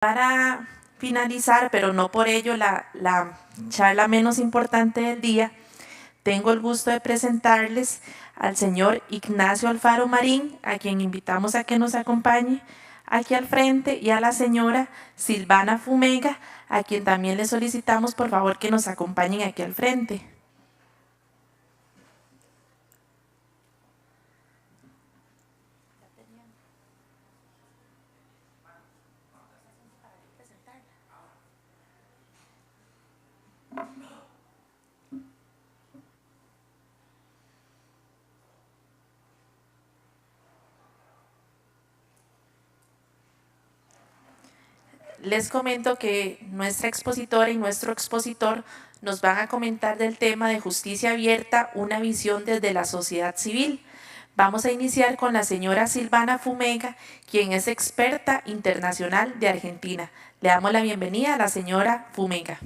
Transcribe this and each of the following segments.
Para finalizar, pero no por ello la charla menos importante del día, tengo el gusto de presentarles al señor Ignacio Alfaro Marín, a quien invitamos a que nos acompañe aquí al frente, y a la señora Silvana Fumega, a quien también le solicitamos por favor que nos acompañen aquí al frente. Les comento que nuestra expositora y nuestro expositor nos van a comentar del tema de justicia abierta, una visión desde la sociedad civil. Vamos a iniciar con la señora Silvana Fumega, quien es experta internacional de Argentina. Le damos la bienvenida a la señora Fumega.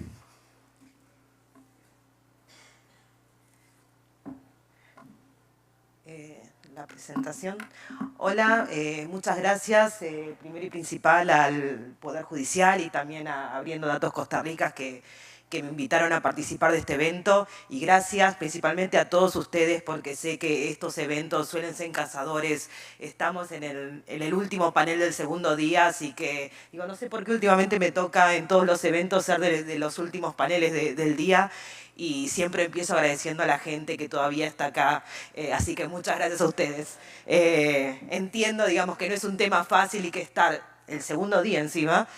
La presentación. Hola, muchas gracias, primero y principal al Poder Judicial y también a Abriendo Datos Costa Rica que me invitaron a participar de este evento, y gracias principalmente a todos ustedes porque sé que estos eventos suelen ser cazadores. Estamos en el último panel del segundo día, así que digo, no sé por qué últimamente me toca en todos los eventos ser de los últimos paneles del día, y siempre empiezo agradeciendo a la gente que todavía está acá, así que muchas gracias a ustedes. Entiendo, digamos, que no es un tema fácil y que estar el segundo día encima,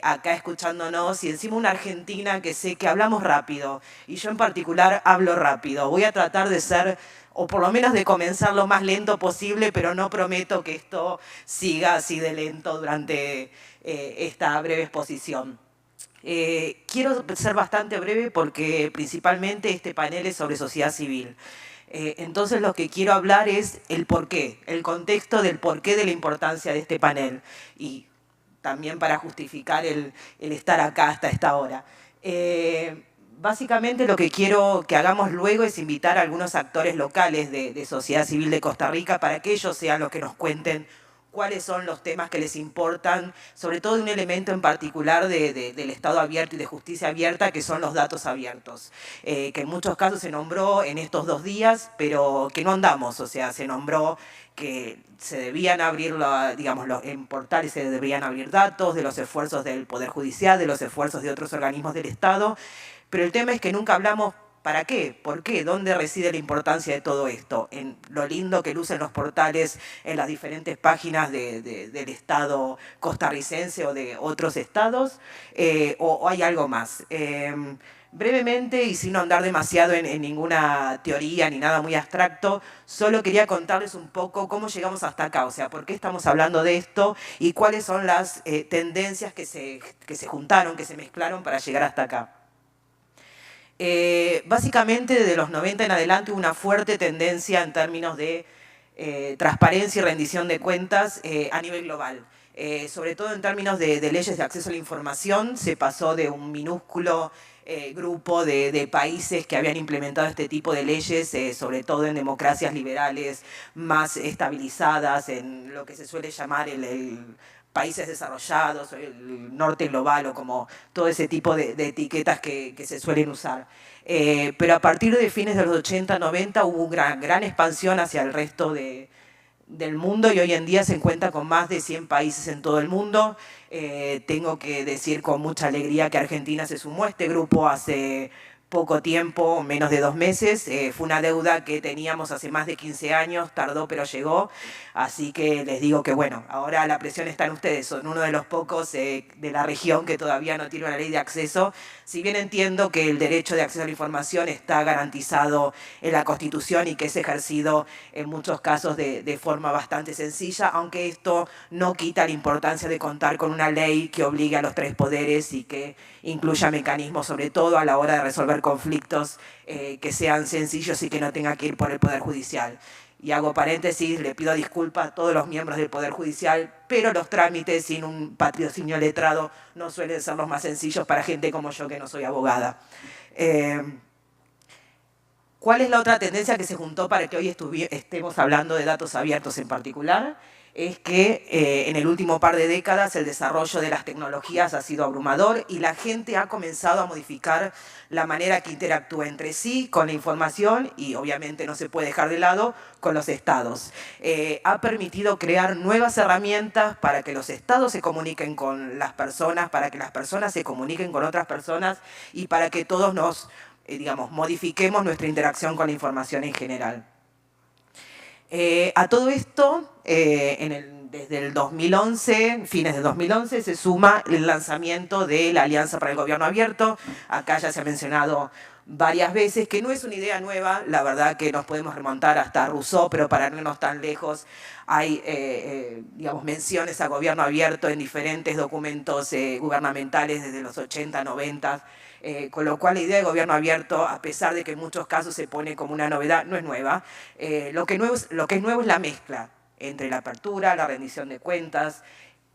acá escuchándonos, y encima una argentina que sé que hablamos rápido, y yo en particular hablo rápido. Voy a tratar de ser, o por lo menos de comenzar lo más lento posible, pero no prometo que esto siga así de lento durante esta breve exposición. Quiero ser bastante breve porque principalmente este panel es sobre sociedad civil. Entonces lo que quiero hablar es el porqué, el contexto del porqué de la importancia de este panel, y también para justificar el estar acá hasta esta hora. Básicamente lo que quiero que hagamos luego es invitar a algunos actores locales de sociedad civil de Costa Rica para que ellos sean los que nos cuenten cuáles son los temas que les importan, sobre todo de un elemento en particular del Estado abierto y de justicia abierta, que son los datos abiertos, que en muchos casos se nombró en estos 2 días, pero que no andamos, o sea, se nombró que se debían abrir, digamos, en portales se deberían abrir datos de los esfuerzos del Poder Judicial, de los esfuerzos de otros organismos del Estado, pero el tema es que nunca hablamos. ¿Para qué? ¿Por qué? ¿Dónde reside la importancia de todo esto? ¿En lo lindo que lucen los portales en las diferentes páginas del Estado costarricense o de otros estados? ¿O hay algo más? Brevemente, y sin andar demasiado en ninguna teoría ni nada muy abstracto, solo quería contarles un poco cómo llegamos hasta acá, o sea, por qué estamos hablando de esto y cuáles son las tendencias que se juntaron, que se mezclaron para llegar hasta acá. Básicamente, desde los 90 en adelante hubo una fuerte tendencia en términos de transparencia y rendición de cuentas a nivel global. Sobre todo en términos de leyes de acceso a la información, se pasó de un minúsculo grupo de países que habían implementado este tipo de leyes, sobre todo en democracias liberales más estabilizadas, en lo que se suele llamar el países desarrollados, el norte global, o como todo ese tipo de etiquetas que se suelen usar. Pero a partir de fines de los 80, 90 hubo una gran expansión hacia el resto del mundo, y hoy en día se encuentra con más de 100 países en todo el mundo. Tengo que decir con mucha alegría que Argentina se sumó a este grupo hace poco tiempo, menos de 2 meses. Fue una deuda que teníamos hace más de 15 años, tardó pero llegó. Así que les digo que bueno, ahora la presión está en ustedes, son uno de los pocos de la región que todavía no tiene una ley de acceso. Si bien entiendo que el derecho de acceso a la información está garantizado en la Constitución y que es ejercido en muchos casos de forma bastante sencilla, aunque esto no quita la importancia de contar con una ley que obligue a los 3 poderes y que incluya mecanismos, sobre todo a la hora de resolver conflictos, que sean sencillos y que no tenga que ir por el Poder Judicial. Y hago paréntesis, le pido disculpas a todos los miembros del Poder Judicial, pero los trámites sin un patrocinio letrado no suelen ser los más sencillos para gente como yo, que no soy abogada. ¿Cuál es la otra tendencia que se juntó para que hoy estemos hablando de datos abiertos en particular? es que en el último par de décadas el desarrollo de las tecnologías ha sido abrumador y la gente ha comenzado a modificar la manera que interactúa entre sí con la información y obviamente no se puede dejar de lado con los estados. Ha permitido crear nuevas herramientas para que los estados se comuniquen con las personas, para que las personas se comuniquen con otras personas y para que todos nos, digamos, modifiquemos nuestra interacción con la información en general. A todo esto, desde el 2011, fines de 2011, se suma el lanzamiento de la Alianza para el Gobierno Abierto. Acá ya se ha mencionado varias veces que no es una idea nueva, la verdad que nos podemos remontar hasta Rousseau, pero para no irnos tan lejos, hay digamos, menciones a gobierno abierto en diferentes documentos gubernamentales desde los 80, 90, con lo cual la idea de gobierno abierto, a pesar de que en muchos casos se pone como una novedad, no es nueva. Lo que es nuevo es la mezcla entre la apertura, la rendición de cuentas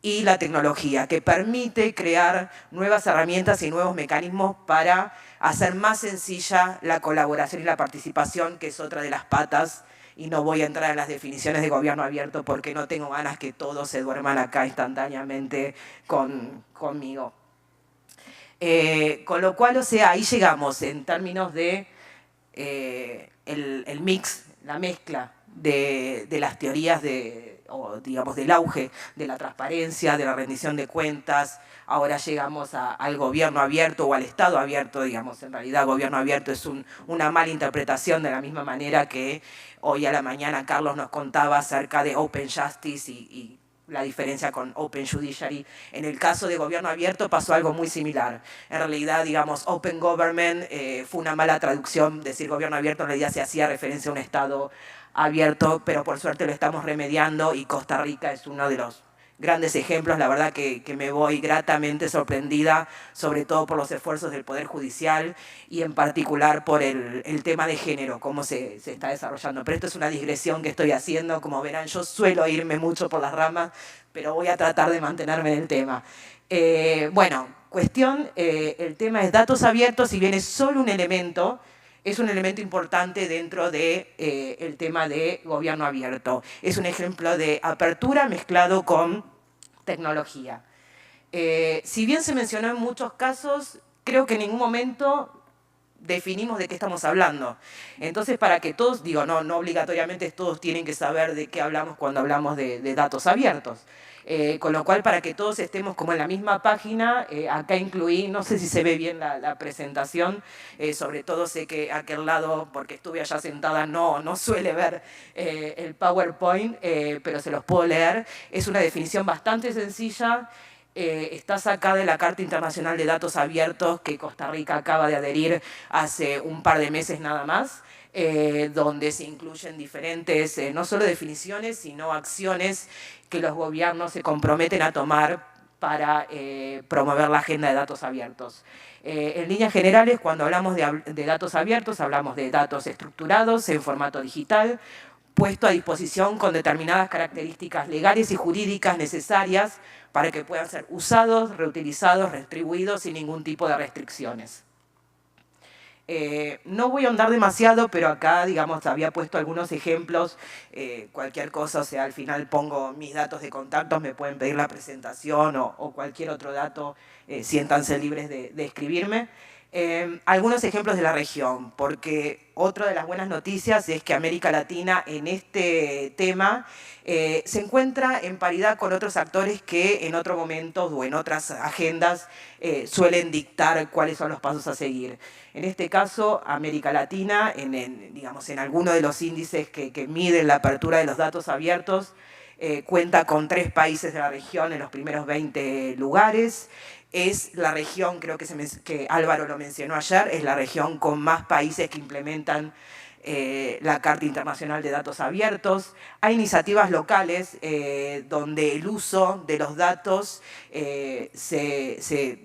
y la tecnología, que permite crear nuevas herramientas y nuevos mecanismos para hacer más sencilla la colaboración y la participación, que es otra de las patas, y no voy a entrar en las definiciones de gobierno abierto porque no tengo ganas que todos se duerman acá instantáneamente conmigo. Con lo cual, o sea, ahí llegamos en términos de el mix, la mezcla de las teorías o digamos del auge de la transparencia, de la rendición de cuentas. Ahora llegamos al gobierno abierto o al Estado abierto, digamos. En realidad gobierno abierto es una mala interpretación, de la misma manera que hoy a la mañana Carlos nos contaba acerca de Open Justice y la diferencia con Open Judiciary. En el caso de gobierno abierto pasó algo muy similar. En realidad, digamos, Open Government fue una mala traducción. Decir gobierno abierto en realidad se hacía referencia a un Estado abierto, pero por suerte lo estamos remediando y Costa Rica es uno de los grandes ejemplos. La verdad que me voy gratamente sorprendida, sobre todo por los esfuerzos del Poder Judicial y en particular por el tema de género, cómo se está desarrollando. Pero esto es una digresión que estoy haciendo. Como verán, yo suelo irme mucho por las ramas, pero voy a tratar de mantenerme en el tema. Bueno, cuestión, el tema es datos abiertos, si bien es solo un elemento, es un elemento importante dentro del tema de gobierno abierto. Es un ejemplo de apertura mezclado con tecnología. Si bien se mencionó en muchos casos, creo que en ningún momento definimos de qué estamos hablando. Entonces, para que todos, digo, no obligatoriamente todos tienen que saber de qué hablamos cuando hablamos de datos abiertos. Con lo cual, para que todos estemos como en la misma página, acá incluí, no sé si se ve bien la presentación, sobre todo sé que aquel lado, porque estuve allá sentada, no suele ver el PowerPoint, pero se los puedo leer. Es una definición bastante sencilla. Está sacada de la Carta Internacional de Datos Abiertos que Costa Rica acaba de adherir hace un par de meses nada más, donde se incluyen diferentes, no solo definiciones, sino acciones que los gobiernos se comprometen a tomar para promover la agenda de datos abiertos. En líneas generales, cuando hablamos de datos abiertos, hablamos de datos estructurados en formato digital, puesto a disposición con determinadas características legales y jurídicas necesarias para que puedan ser usados, reutilizados, retribuidos sin ningún tipo de restricciones. No voy a ahondar demasiado, pero acá, digamos, había puesto algunos ejemplos, cualquier cosa, o sea, al final pongo mis datos de contactos, me pueden pedir la presentación o cualquier otro dato, siéntanse libres de escribirme. Algunos ejemplos de la región, porque otra de las buenas noticias es que América Latina en este tema se encuentra en paridad con otros actores que en otros momentos o en otras agendas suelen dictar cuáles son los pasos a seguir. En este caso, América Latina, digamos, en alguno de los índices que miden la apertura de los datos abiertos, cuenta con 3 países de la región en los primeros 20 lugares. Es la región, creo que Álvaro lo mencionó ayer, es la región con más países que implementan la Carta Internacional de Datos Abiertos. Hay iniciativas locales donde el uso de los datos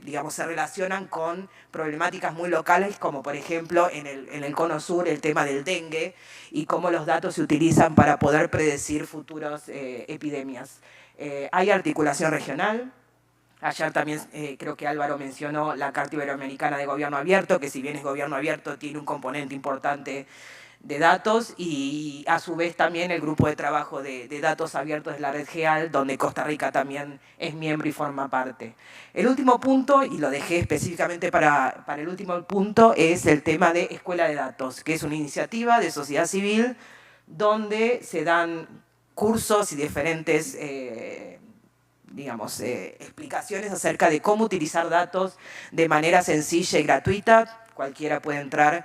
digamos, se relacionan con problemáticas muy locales, como por ejemplo en el Cono Sur el tema del dengue y cómo los datos se utilizan para poder predecir futuras epidemias. Hay articulación regional. Ayer también creo que Álvaro mencionó la Carta Iberoamericana de Gobierno Abierto, que si bien es gobierno abierto tiene un componente importante datos y a su vez también el grupo de trabajo de datos abiertos de la Red GEAL, donde Costa Rica también es miembro y forma parte. El último punto, y lo dejé específicamente para el último punto, es el tema de Escuela de Datos, que es una iniciativa de sociedad civil donde se dan cursos y diferentes explicaciones acerca de cómo utilizar datos de manera sencilla y gratuita. Cualquiera puede entrar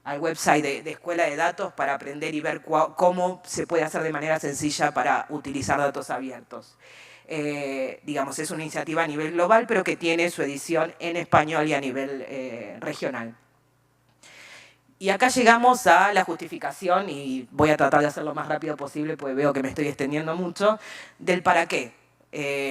al website de Escuela de Datos para aprender y ver cómo se puede hacer de manera sencilla para utilizar datos abiertos. Es una iniciativa a nivel global, pero que tiene su edición en español y a nivel regional. Y acá llegamos a la justificación, y voy a tratar de hacerlo lo más rápido posible, porque veo que me estoy extendiendo mucho, del para qué.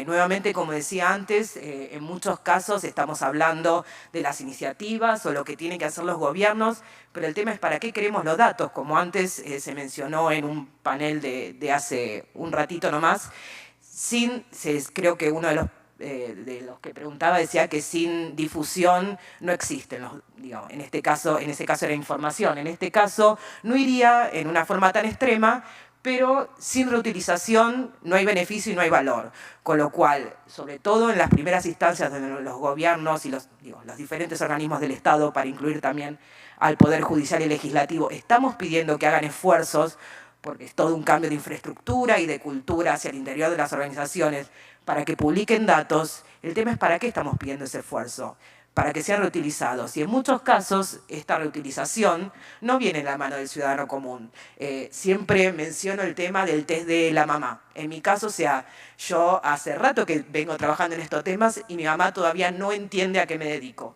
Nuevamente, como decía antes, en muchos casos estamos hablando de las iniciativas o lo que tienen que hacer los gobiernos, pero el tema es para qué queremos los datos, como antes se mencionó en un panel de hace un ratito nomás. Creo que uno de los que preguntaba decía que sin difusión no existen, en ese caso era información, en este caso no iría en una forma tan extrema, pero sin reutilización no hay beneficio y no hay valor. Con lo cual, sobre todo en las primeras instancias de los gobiernos y los diferentes organismos del Estado, para incluir también al Poder Judicial y Legislativo, estamos pidiendo que hagan esfuerzos, porque es todo un cambio de infraestructura y de cultura hacia el interior de las organizaciones, para que publiquen datos. El tema es para qué estamos pidiendo ese esfuerzo, para que sean reutilizados. Y en muchos casos, esta reutilización no viene en la mano del ciudadano común. Siempre menciono el tema del test de la mamá. En mi caso, yo hace rato que vengo trabajando en estos temas y mi mamá todavía no entiende a qué me dedico.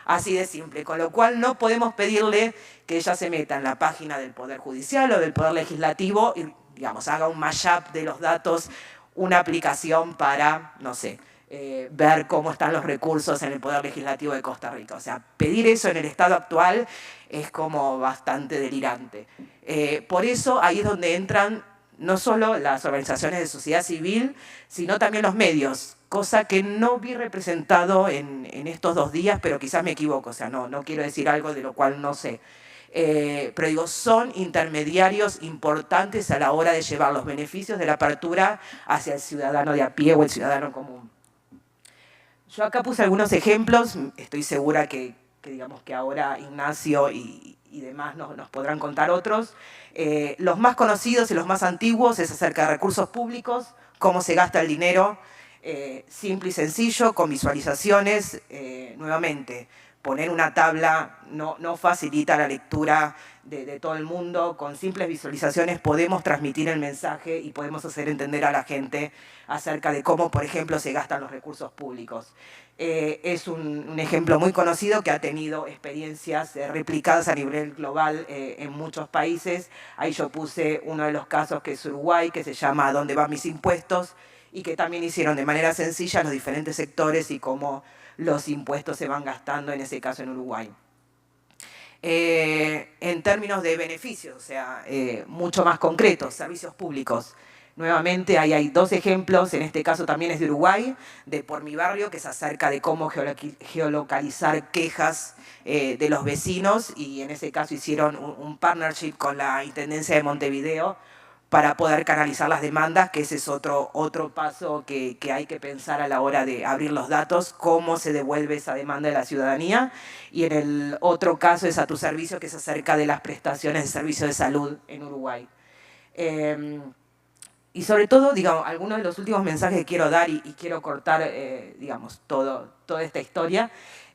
Así de simple. Con lo cual no podemos pedirle que ella se meta en la página del Poder Judicial o del Poder Legislativo y, haga un mashup de los datos, una aplicación para, no sé, ver cómo están los recursos en el Poder Legislativo de Costa Rica. Pedir eso en el estado actual es como bastante delirante. Por eso ahí es donde entran no solo las organizaciones de sociedad civil, sino también los medios, cosa que no vi representado en estos 2 días, pero quizás me equivoco, no quiero decir algo de lo cual no sé. Pero son intermediarios importantes a la hora de llevar los beneficios de la apertura hacia el ciudadano de a pie o el ciudadano común. Yo acá puse algunos ejemplos, estoy segura que ahora Ignacio y demás nos podrán contar otros. Los más conocidos y los más antiguos es acerca de recursos públicos, cómo se gasta el dinero, simple y sencillo, con visualizaciones, nuevamente. Poner una tabla no facilita la lectura de todo el mundo. Con simples visualizaciones podemos transmitir el mensaje y podemos hacer entender a la gente acerca de cómo, por ejemplo, se gastan los recursos públicos. Es un ejemplo muy conocido que ha tenido experiencias replicadas a nivel global en muchos países. Ahí yo puse uno de los casos que es Uruguay, que se llama ¿Dónde van mis impuestos? Y que también hicieron de manera sencilla los diferentes sectores y cómo los impuestos se van gastando, en ese caso en Uruguay. En términos de beneficios, mucho más concretos, servicios públicos. Nuevamente, ahí hay 2 ejemplos, en este caso también es de Uruguay, de Por Mi Barrio, que es acerca de cómo geolocalizar quejas de los vecinos, y en ese caso hicieron un partnership con la Intendencia de Montevideo para poder canalizar las demandas, que ese es otro paso que hay que pensar a la hora de abrir los datos, cómo se devuelve esa demanda de la ciudadanía. Y en el otro caso es A Tu Servicio, que es acerca de las prestaciones de servicio de salud en Uruguay. Y sobre todo, algunos de los últimos mensajes que quiero dar y quiero cortar, toda esta historia,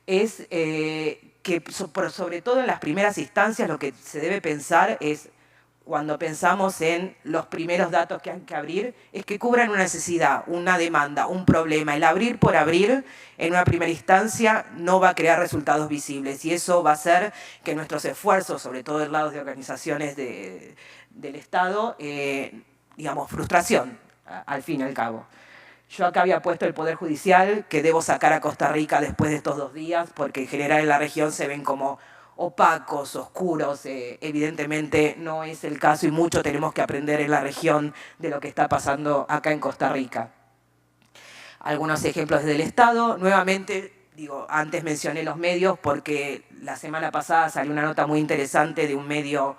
es que sobre todo en las primeras instancias lo que se debe pensar es, cuando pensamos en los primeros datos que hay que abrir, es que cubran una necesidad, una demanda, un problema. El abrir por abrir, en una primera instancia, no va a crear resultados visibles, y eso va a hacer que nuestros esfuerzos, sobre todo del lado de organizaciones del Estado, frustración, al fin y al cabo. Yo acá había puesto el Poder Judicial, que debo sacar a Costa Rica después de estos 2 días, porque en general en la región se ven como opacos, oscuros. Evidentemente no es el caso, y mucho tenemos que aprender en la región de lo que está pasando acá en Costa Rica. Algunos ejemplos del Estado. Nuevamente, digo, antes mencioné los medios porque la semana pasada salió una nota muy interesante de un medio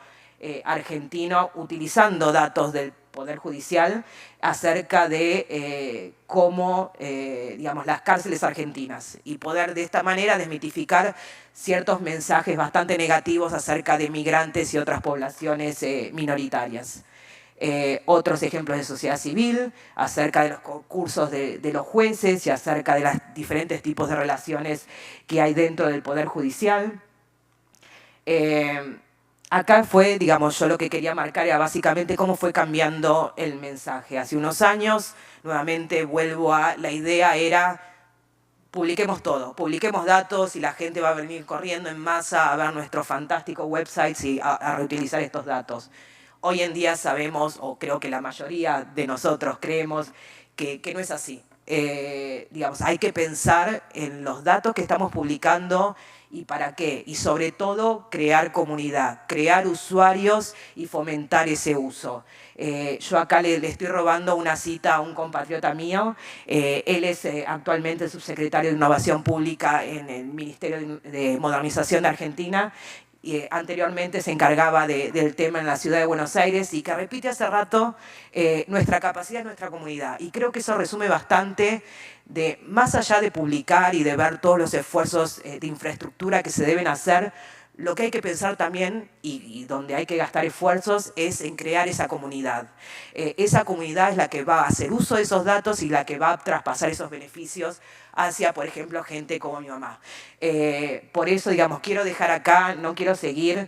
argentino utilizando datos del Poder Judicial acerca de cómo, digamos, las cárceles argentinas y poder de esta manera desmitificar ciertos mensajes bastante negativos acerca de migrantes y otras poblaciones minoritarias. Otros ejemplos de sociedad civil, acerca de los concursos de los jueces y acerca de los diferentes tipos de relaciones que hay dentro del Poder Judicial. Acá fue, digamos, yo lo que quería marcar era básicamente cómo fue cambiando el mensaje. Hace unos años, nuevamente vuelvo a la idea, era publiquemos todo, publiquemos datos y la gente va a venir corriendo en masa a ver nuestros fantásticos websites y a reutilizar estos datos. Hoy en día sabemos, o creo que la mayoría de nosotros creemos, que no es así. Digamos, hay que pensar en los datos que estamos publicando y para qué. Y sobre todo, crear comunidad, crear usuarios y fomentar ese uso. Yo acá le estoy robando una cita a un compatriota mío. Él es actualmente subsecretario de Innovación Pública en el Ministerio de Modernización de Argentina. Anteriormente se encargaba del tema en la ciudad de Buenos Aires y que repite hace rato, nuestra capacidad es nuestra comunidad. Y creo que eso resume bastante de, más allá de publicar y de ver todos los esfuerzos de infraestructura que se deben hacer, lo que hay que pensar también y donde hay que gastar esfuerzos es en crear esa comunidad. Esa comunidad es la que va a hacer uso de esos datos y la que va a traspasar esos beneficios hacia, por ejemplo, gente como mi mamá. Por eso, digamos, quiero dejar acá, no quiero seguir,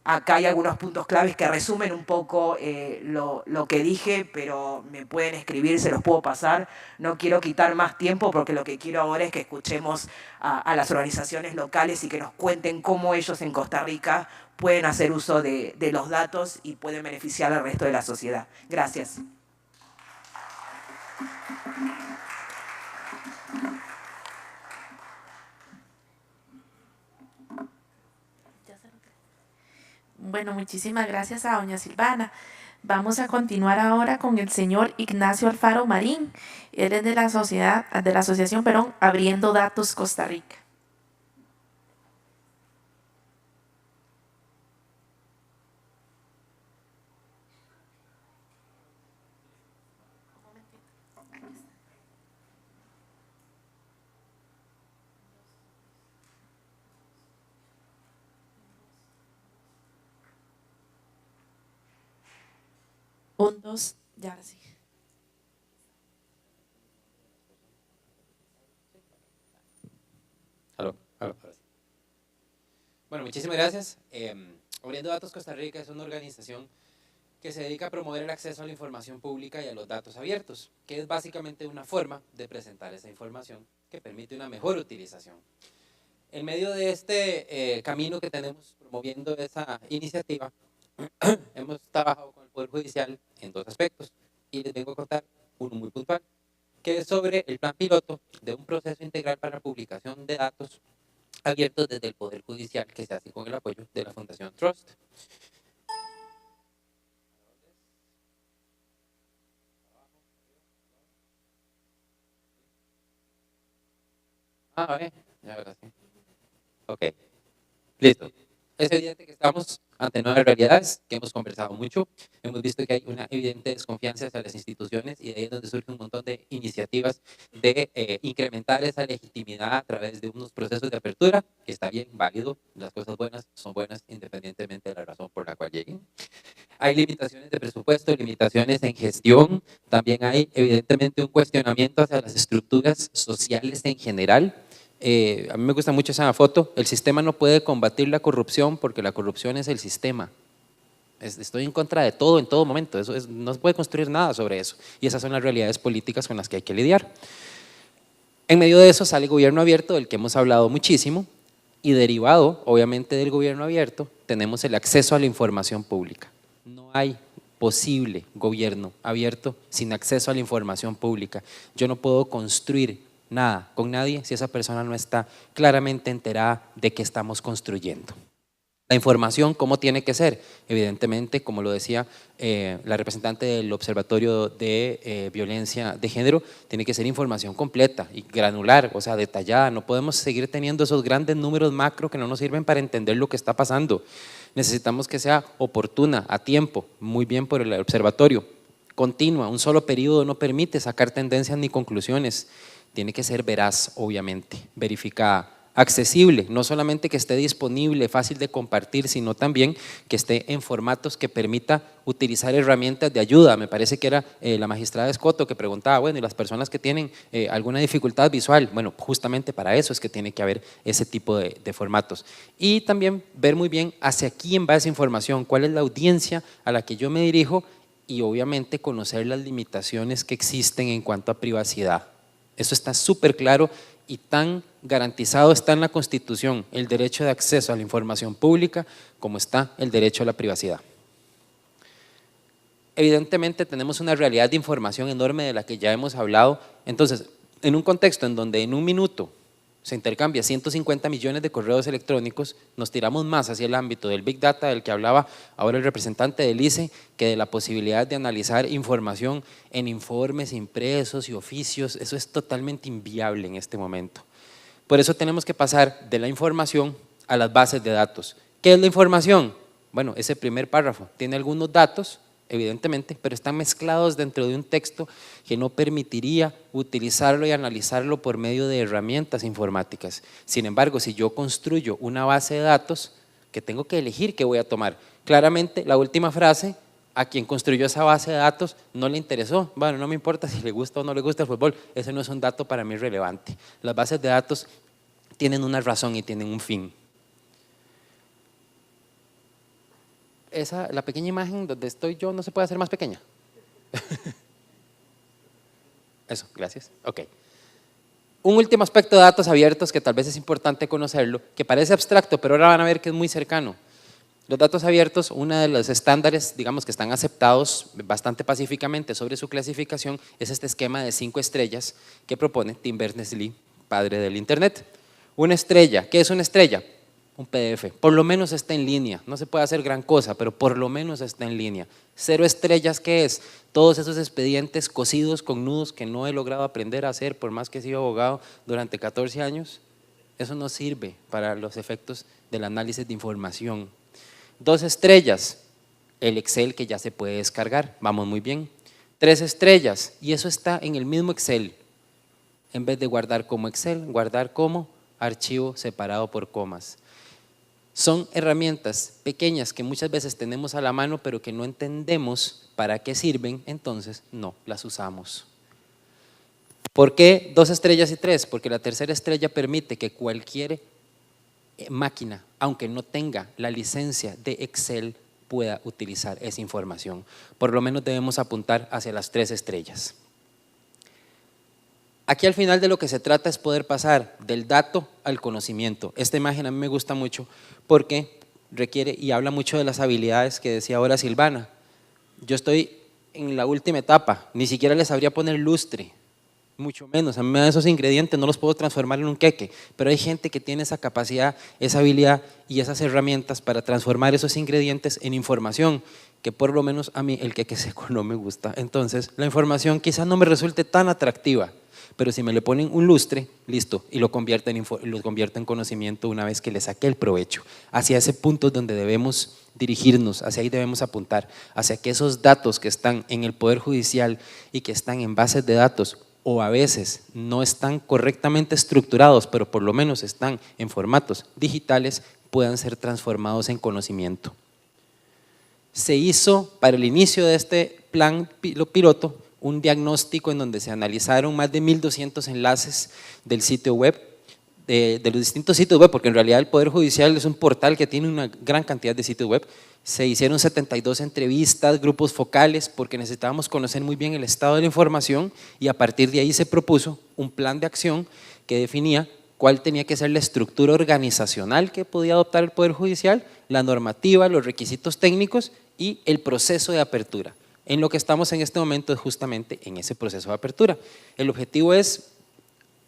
acá hay algunos puntos claves que resumen un poco lo que dije, pero me pueden escribir, se los puedo pasar. No quiero quitar más tiempo porque lo que quiero ahora es que escuchemos a las organizaciones locales y que nos cuenten cómo ellos en Costa Rica pueden hacer uso de los datos y pueden beneficiar al resto de la sociedad. Gracias. Bueno, muchísimas gracias a doña Silvana. Vamos a continuar ahora con el señor Ignacio Alfaro Marín. Él es de la Asociación Perón Abriendo Datos Costa Rica. Un, dos, ya sí. Aló, aló, ahora sí. Bueno, muchísimas gracias. Abriendo Datos Costa Rica es una organización que se dedica a promover el acceso a la información pública y a los datos abiertos, que es básicamente una forma de presentar esa información que permite una mejor utilización. En medio de este camino que tenemos promoviendo esa iniciativa, hemos trabajado con el Poder Judicial en dos aspectos y les vengo a contar uno muy puntual, que es sobre el plan piloto de un proceso integral para la publicación de datos abiertos desde el Poder Judicial que se hace con el apoyo de la Fundación Trust. A ver, ya ahora sí. Ok, listo. Es evidente que estamos ante nuevas realidades, que hemos conversado mucho, hemos visto que hay una evidente desconfianza hacia las instituciones y de ahí es donde surge un montón de iniciativas de incrementar esa legitimidad a través de unos procesos de apertura, que está bien, válido, las cosas buenas son buenas independientemente de la razón por la cual lleguen. Hay limitaciones de presupuesto, limitaciones en gestión, también hay evidentemente un cuestionamiento hacia las estructuras sociales en general. A mí me gusta mucho esa foto. El sistema no puede combatir la corrupción porque la corrupción es el sistema. Estoy en contra de todo en todo momento. No se puede construir nada sobre eso. Y esas son las realidades políticas con las que hay que lidiar. En medio de eso sale el gobierno abierto, del que hemos hablado muchísimo, y derivado, obviamente, del gobierno abierto, tenemos el acceso a la información pública. No hay posible gobierno abierto sin acceso a la información pública. Yo no puedo construir nada con nadie si esa persona no está claramente enterada de qué estamos construyendo. La información, ¿cómo tiene que ser? Evidentemente, como lo decía la representante del Observatorio de Violencia de Género, tiene que ser información completa y granular, o sea, detallada. No podemos seguir teniendo esos grandes números macro que no nos sirven para entender lo que está pasando. Necesitamos que sea oportuna, a tiempo, muy bien por el observatorio. Continua, un solo periodo no permite sacar tendencias ni conclusiones. Tiene que ser veraz, obviamente, verificada. Accesible, no solamente que esté disponible, fácil de compartir, sino también que esté en formatos que permita utilizar herramientas de ayuda. Me parece que era la magistrada Escoto que preguntaba, bueno, ¿y las personas que tienen alguna dificultad visual? Bueno, justamente para eso es que tiene que haber ese tipo de formatos. Y también ver muy bien hacia quién va esa información, cuál es la audiencia a la que yo me dirijo y obviamente conocer las limitaciones que existen en cuanto a privacidad. Eso está súper claro y tan garantizado está en la Constitución el derecho de acceso a la información pública como está el derecho a la privacidad. Evidentemente tenemos una realidad de información enorme de la que ya hemos hablado, entonces en un contexto en donde en un minuto se intercambia 150 millones de correos electrónicos, nos tiramos más hacia el ámbito del Big Data del que hablaba ahora el representante del ICE, que de la posibilidad de analizar información en informes impresos y oficios. Eso es totalmente inviable en este momento. Por eso tenemos que pasar de la información a las bases de datos. ¿Qué es la información? Bueno, ese primer párrafo tiene algunos datos, evidentemente, pero están mezclados dentro de un texto que no permitiría utilizarlo y analizarlo por medio de herramientas informáticas. Sin embargo, si yo construyo una base de datos, que tengo que elegir qué voy a tomar. Claramente, la última frase, a quien construyó esa base de datos no le interesó. Bueno, no me importa si le gusta o no le gusta el fútbol, ese no es un dato para mí relevante. Las bases de datos tienen una razón y tienen un fin. La pequeña imagen donde estoy yo no se puede hacer más pequeña. Eso, gracias. Ok. Un último aspecto de datos abiertos que tal vez es importante conocerlo, que parece abstracto, pero ahora van a ver que es muy cercano. Los datos abiertos, uno de los estándares, digamos, que están aceptados bastante pacíficamente sobre su clasificación, es este esquema de 5 estrellas que propone Tim Berners-Lee, padre del Internet. Una estrella, ¿qué es una estrella? Un PDF, por lo menos está en línea, no se puede hacer gran cosa, pero por lo menos está en línea. 0 estrellas, ¿qué es? Todos esos expedientes cosidos con nudos que no he logrado aprender a hacer por más que he sido abogado durante 14 años, eso no sirve para los efectos del análisis de información. 2 estrellas, el Excel que ya se puede descargar, vamos muy bien. 3 estrellas, y eso está en el mismo Excel, en vez de guardar como Excel, guardar como archivo separado por comas. Son herramientas pequeñas que muchas veces tenemos a la mano, pero que no entendemos para qué sirven, entonces no las usamos. ¿Por qué 2 estrellas y 3? Porque la tercera estrella permite que cualquier máquina, aunque no tenga la licencia de Excel, pueda utilizar esa información. Por lo menos debemos apuntar hacia las 3 estrellas. Aquí al final de lo que se trata es poder pasar del dato al conocimiento. Esta imagen a mí me gusta mucho porque requiere y habla mucho de las habilidades que decía ahora Silvana. Yo estoy en la última etapa, ni siquiera les sabría poner lustre, mucho menos. A mí me dan esos ingredientes, no los puedo transformar en un queque, pero hay gente que tiene esa capacidad, esa habilidad y esas herramientas para transformar esos ingredientes en información, que por lo menos a mí el queque seco no me gusta. Entonces la información quizás no me resulte tan atractiva, pero si me le ponen un lustre, listo, y lo convierte en conocimiento una vez que le saqué el provecho. Hacia ese punto es donde debemos dirigirnos, hacia ahí debemos apuntar, hacia que esos datos que están en el Poder Judicial y que están en bases de datos o a veces no están correctamente estructurados, pero por lo menos están en formatos digitales, puedan ser transformados en conocimiento. Se hizo para el inicio de este plan piloto un diagnóstico en donde se analizaron más de 1.200 enlaces del sitio web, de los distintos sitios web, porque en realidad el Poder Judicial es un portal que tiene una gran cantidad de sitios web. Se hicieron 72 entrevistas, grupos focales, porque necesitábamos conocer muy bien el estado de la información y a partir de ahí se propuso un plan de acción que definía cuál tenía que ser la estructura organizacional que podía adoptar el Poder Judicial, la normativa, los requisitos técnicos y el proceso de apertura. En lo que estamos en este momento es justamente en ese proceso de apertura. El objetivo es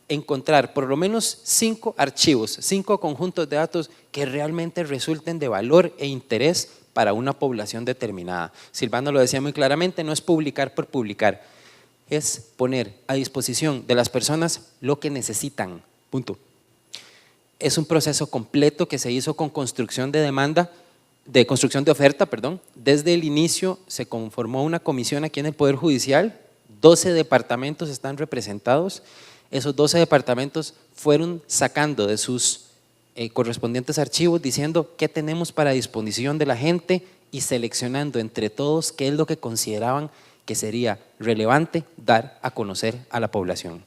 encontrar por lo menos 5 archivos, 5 conjuntos de datos que realmente resulten de valor e interés para una población determinada. Silvano lo decía muy claramente, no es publicar por publicar, es poner a disposición de las personas lo que necesitan, punto. Es un proceso completo que se hizo con construcción de demanda, de construcción de oferta, perdón. Desde el inicio se conformó una comisión aquí en el Poder Judicial, 12 departamentos están representados. Esos 12 departamentos fueron sacando de sus correspondientes archivos diciendo qué tenemos para disposición de la gente y seleccionando entre todos qué es lo que consideraban que sería relevante dar a conocer a la población.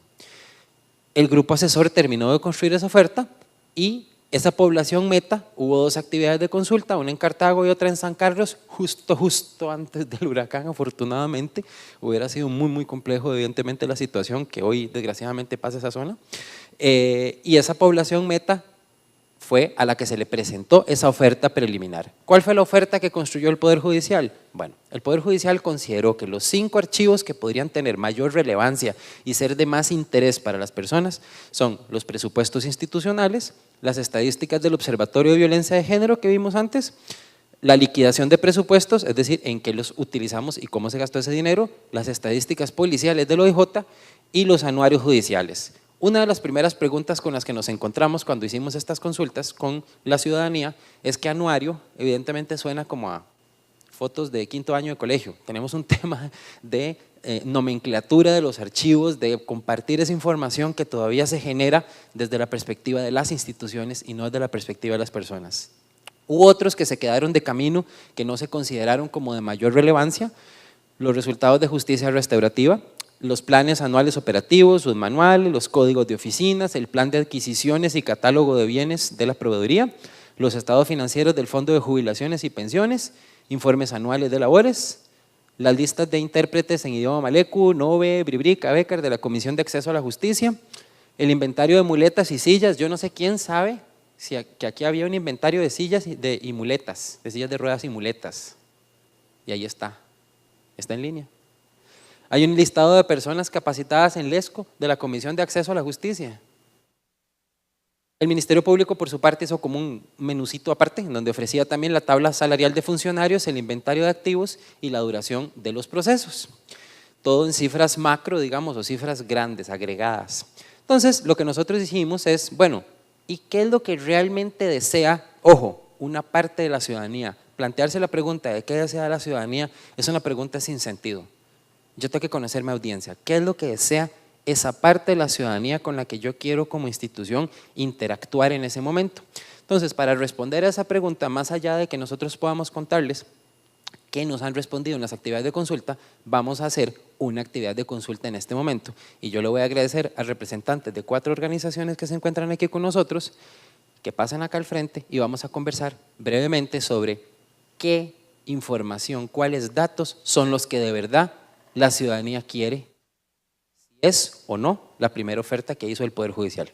El grupo asesor terminó de construir esa oferta y esa población meta, hubo 2 actividades de consulta, una en Cartago y otra en San Carlos, justo antes del huracán, afortunadamente. Hubiera sido muy complejo, evidentemente, la situación que hoy desgraciadamente pasa esa zona. Y esa población meta fue a la que se le presentó esa oferta preliminar. ¿Cuál fue la oferta que construyó el Poder Judicial? Bueno, el Poder Judicial consideró que los 5 archivos que podrían tener mayor relevancia y ser de más interés para las personas son los presupuestos institucionales, las estadísticas del Observatorio de Violencia de Género que vimos antes, la liquidación de presupuestos, es decir, en qué los utilizamos y cómo se gastó ese dinero, las estadísticas policiales del OIJ y los anuarios judiciales. Una de las primeras preguntas con las que nos encontramos cuando hicimos estas consultas con la ciudadanía es que anuario evidentemente suena como a fotos de 5º año de colegio. Tenemos un tema de nomenclatura de los archivos, de compartir esa información que todavía se genera desde la perspectiva de las instituciones y no desde la perspectiva de las personas. Hubo otros que se quedaron de camino, que no se consideraron como de mayor relevancia, los resultados de justicia restaurativa, los planes anuales operativos, sus manuales, los códigos de oficinas, el plan de adquisiciones y catálogo de bienes de la proveeduría, los estados financieros del Fondo de Jubilaciones y Pensiones, informes anuales de labores, las listas de intérpretes en idioma malecu, Nove, Bribri, Cabecar de la Comisión de Acceso a la Justicia, el inventario de muletas y sillas. Yo no sé quién sabe que aquí había un inventario de sillas y muletas, de sillas de ruedas y muletas, y ahí está en línea. Hay un listado de personas capacitadas en LESCO de la Comisión de Acceso a la Justicia. El Ministerio Público, por su parte, hizo como un menucito aparte, en donde ofrecía también la tabla salarial de funcionarios, el inventario de activos y la duración de los procesos. Todo en cifras macro, digamos, o cifras grandes, agregadas. Entonces, lo que nosotros dijimos es, bueno, ¿y qué es lo que realmente desea? Ojo, una parte de la ciudadanía. Plantearse la pregunta de qué desea la ciudadanía es una pregunta sin sentido. Yo tengo que conocer mi audiencia. ¿Qué es lo que desea esa parte de la ciudadanía con la que yo quiero como institución interactuar en ese momento? Entonces, para responder a esa pregunta, más allá de que nosotros podamos contarles qué nos han respondido en las actividades de consulta, vamos a hacer una actividad de consulta en este momento. Y yo le voy a agradecer a representantes de 4 organizaciones que se encuentran aquí con nosotros, que pasen acá al frente y vamos a conversar brevemente sobre qué información, cuáles datos son los que de verdad la ciudadanía quiere, si es o no la primera oferta que hizo el Poder Judicial.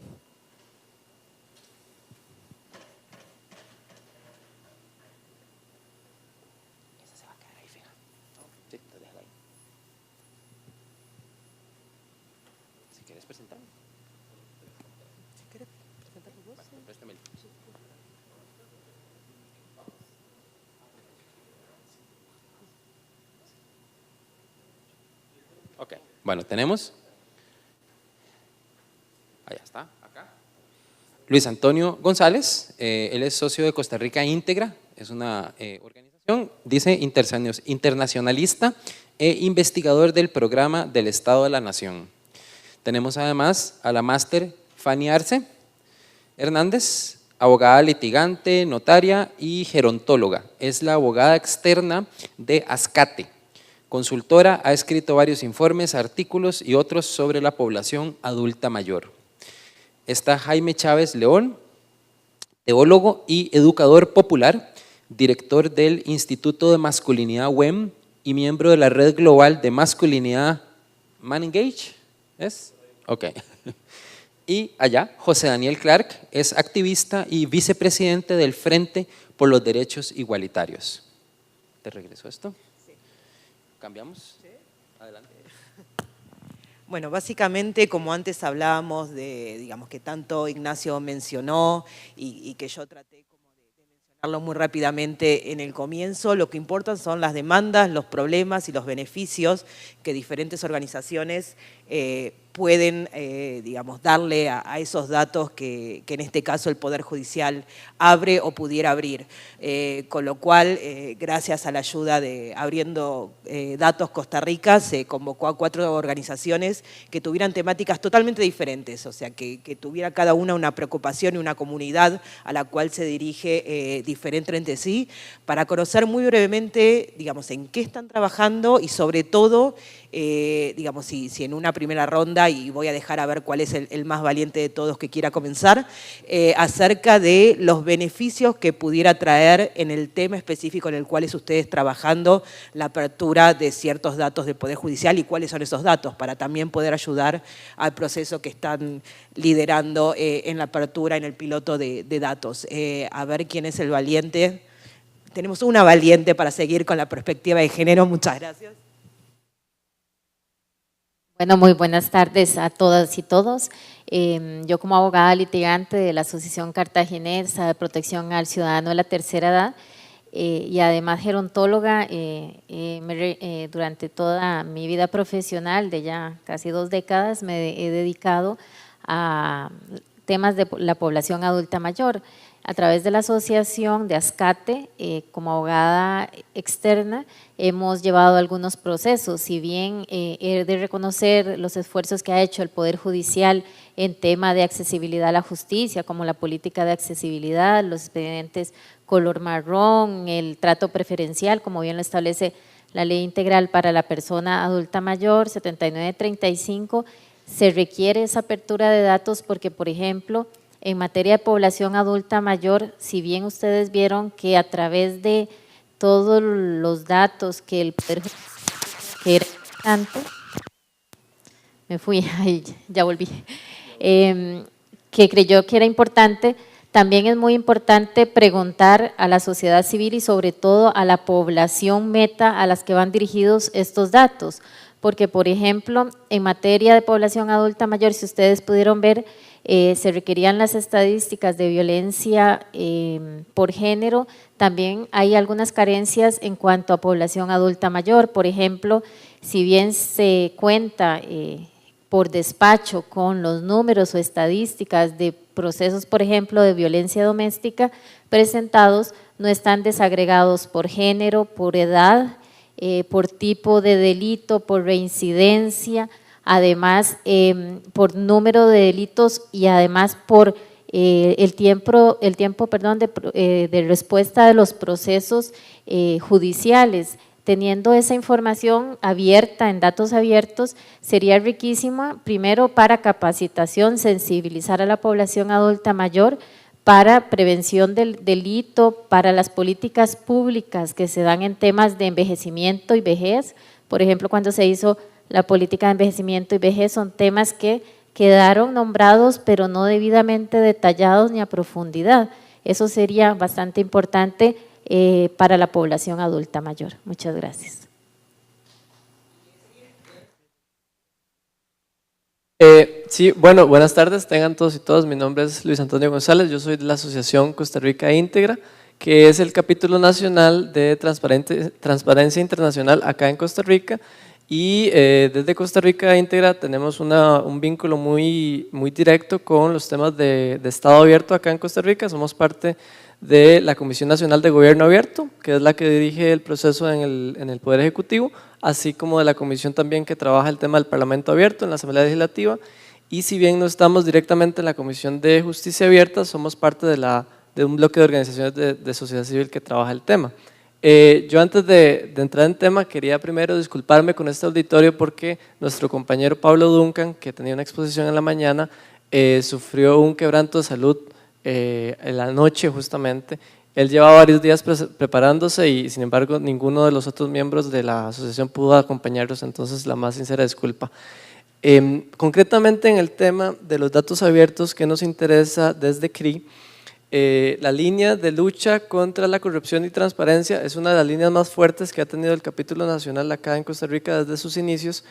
Esa se va a quedar ahí, fija. Sí, te déjala ahí. Si quieres presentar. Si quieres presentar vos. Bueno, préstame el. Ok, bueno, tenemos, allá está, acá, Luis Antonio González, él es socio de Costa Rica Íntegra, es una organización, dice internacionalista e investigador del programa del Estado de la Nación. Tenemos además a la máster Fanny Arce Hernández, abogada litigante, notaria y gerontóloga, es la abogada externa de ASCATE. Consultora, ha escrito varios informes, artículos y otros sobre la población adulta mayor. Está Jaime Chávez León, teólogo y educador popular, director del Instituto de Masculinidad WEM y miembro de la Red Global de Masculinidad ManEngage, ¿es? Ok. Y allá, José Daniel Clark, es activista y vicepresidente del Frente por los Derechos Igualitarios. ¿Te regreso esto? Sí. ¿Cambiamos? Sí. Adelante. Bueno, básicamente, como antes hablábamos de, digamos, que tanto Ignacio mencionó y que yo traté como de mencionarlo muy rápidamente en el comienzo, lo que importan son las demandas, los problemas y los beneficios que diferentes organizaciones pueden, digamos, darle a esos datos que en este caso el Poder Judicial abre o pudiera abrir. Con lo cual, gracias a la ayuda de Abriendo Datos Costa Rica, se convocó a 4 organizaciones que tuvieran temáticas totalmente diferentes, o sea, que tuviera cada una preocupación y una comunidad a la cual se dirige diferente entre sí, para conocer muy brevemente, digamos, en qué están trabajando y sobre todo, digamos, si en una primera ronda, y voy a dejar a ver cuál es el más valiente de todos que quiera comenzar, acerca de los beneficios que pudiera traer en el tema específico en el cual es ustedes trabajando la apertura de ciertos datos del Poder Judicial y cuáles son esos datos, para también poder ayudar al proceso que están liderando en la apertura, en el piloto de datos. A ver quién es el valiente. Tenemos una valiente para seguir con la perspectiva de género. Muchas gracias. Bueno, muy buenas tardes a todas y todos. Yo como abogada litigante de la Asociación Cartaginesa de Protección al Ciudadano de la Tercera Edad y además gerontóloga, durante toda mi vida profesional de ya casi 2 décadas me he dedicado a temas de la población adulta mayor. A través de la asociación de ASCATE, como abogada externa, hemos llevado algunos procesos. Si bien he de reconocer los esfuerzos que ha hecho el Poder Judicial en tema de accesibilidad a la justicia, como la política de accesibilidad, los expedientes color marrón, el trato preferencial, como bien lo establece la Ley Integral para la Persona Adulta Mayor, 7935, se requiere esa apertura de datos porque, por ejemplo, en materia de población adulta mayor, si bien ustedes vieron que a través de todos los datos que el Poder Judicial, que era importante, me fui, ahí ya volví, que creyó que era importante, también es muy importante preguntar a la sociedad civil y sobre todo a la población meta a las que van dirigidos estos datos, porque por ejemplo, en materia de población adulta mayor, si ustedes pudieron ver, se requerían las estadísticas de violencia por género, también hay algunas carencias en cuanto a población adulta mayor, por ejemplo, si bien se cuenta por despacho con los números o estadísticas de procesos, por ejemplo, de violencia doméstica presentados, no están desagregados por género, por edad, por tipo de delito, por reincidencia, además por número de delitos y además por el tiempo de respuesta de los procesos judiciales. Teniendo esa información abierta, en datos abiertos, sería riquísima, primero para capacitación, sensibilizar a la población adulta mayor, para prevención del delito, para las políticas públicas que se dan en temas de envejecimiento y vejez. Por ejemplo, cuando se hizo la política de envejecimiento y vejez, son temas que quedaron nombrados pero no debidamente detallados ni a profundidad. Eso sería bastante importante para la población adulta mayor. Muchas gracias. Sí, bueno, buenas tardes, tengan todos y todas. Mi nombre es Luis Antonio González, yo soy de la Asociación Costa Rica Íntegra, que es el capítulo nacional de Transparencia Internacional acá en Costa Rica. Y desde Costa Rica Íntegra tenemos un vínculo muy directo con los temas de Estado abierto acá en Costa Rica. Somos parte de la Comisión Nacional de Gobierno Abierto, que es la que dirige el proceso en el Poder Ejecutivo, así como de la comisión también que trabaja el tema del Parlamento Abierto en la Asamblea Legislativa. Y si bien no estamos directamente en la Comisión de Justicia Abierta, somos parte de un bloque de organizaciones de sociedad civil que trabaja el tema. Yo antes de entrar en tema quería primero disculparme con este auditorio porque nuestro compañero Pablo Duncan, que tenía una exposición en la mañana, sufrió un quebranto de salud en la noche justamente. Él llevaba varios días preparándose y sin embargo ninguno de los otros miembros de la asociación pudo acompañarlos, entonces la más sincera disculpa. Concretamente en el tema de los datos abiertos que nos interesa desde CRI, la línea de lucha contra la corrupción y transparencia es una de las líneas más fuertes que ha tenido el capítulo nacional acá en Costa Rica desde sus inicios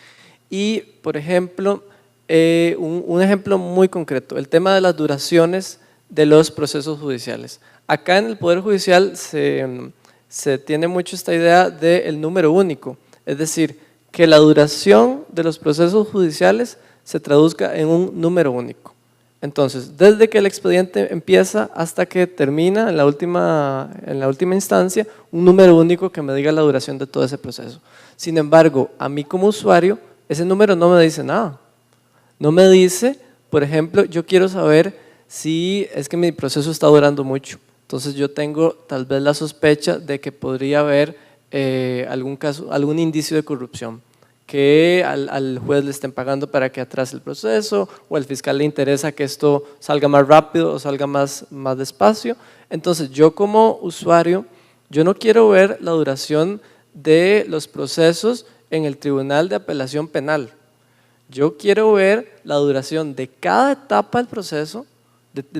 Y, por ejemplo, un ejemplo muy concreto, el tema de las duraciones de los procesos judiciales. Acá en el Poder Judicial se tiene mucho esta idea del número único, es decir, que la duración de los procesos judiciales se traduzca en un número único. Entonces, desde que el expediente empieza hasta que termina en la última instancia, un número único que me diga la duración de todo ese proceso. Sin embargo, a mí como usuario, ese número no me dice nada. No me dice, por ejemplo, yo quiero saber si es que mi proceso está durando mucho. Entonces yo tengo tal vez la sospecha de que podría haber algún caso, algún indicio de corrupción, que al juez le estén pagando para que atrase el proceso, o al fiscal le interesa que esto salga más rápido o salga más despacio. Entonces yo como usuario, yo no quiero ver la duración de los procesos en el Tribunal de Apelación Penal. Yo quiero ver la duración de cada etapa del proceso.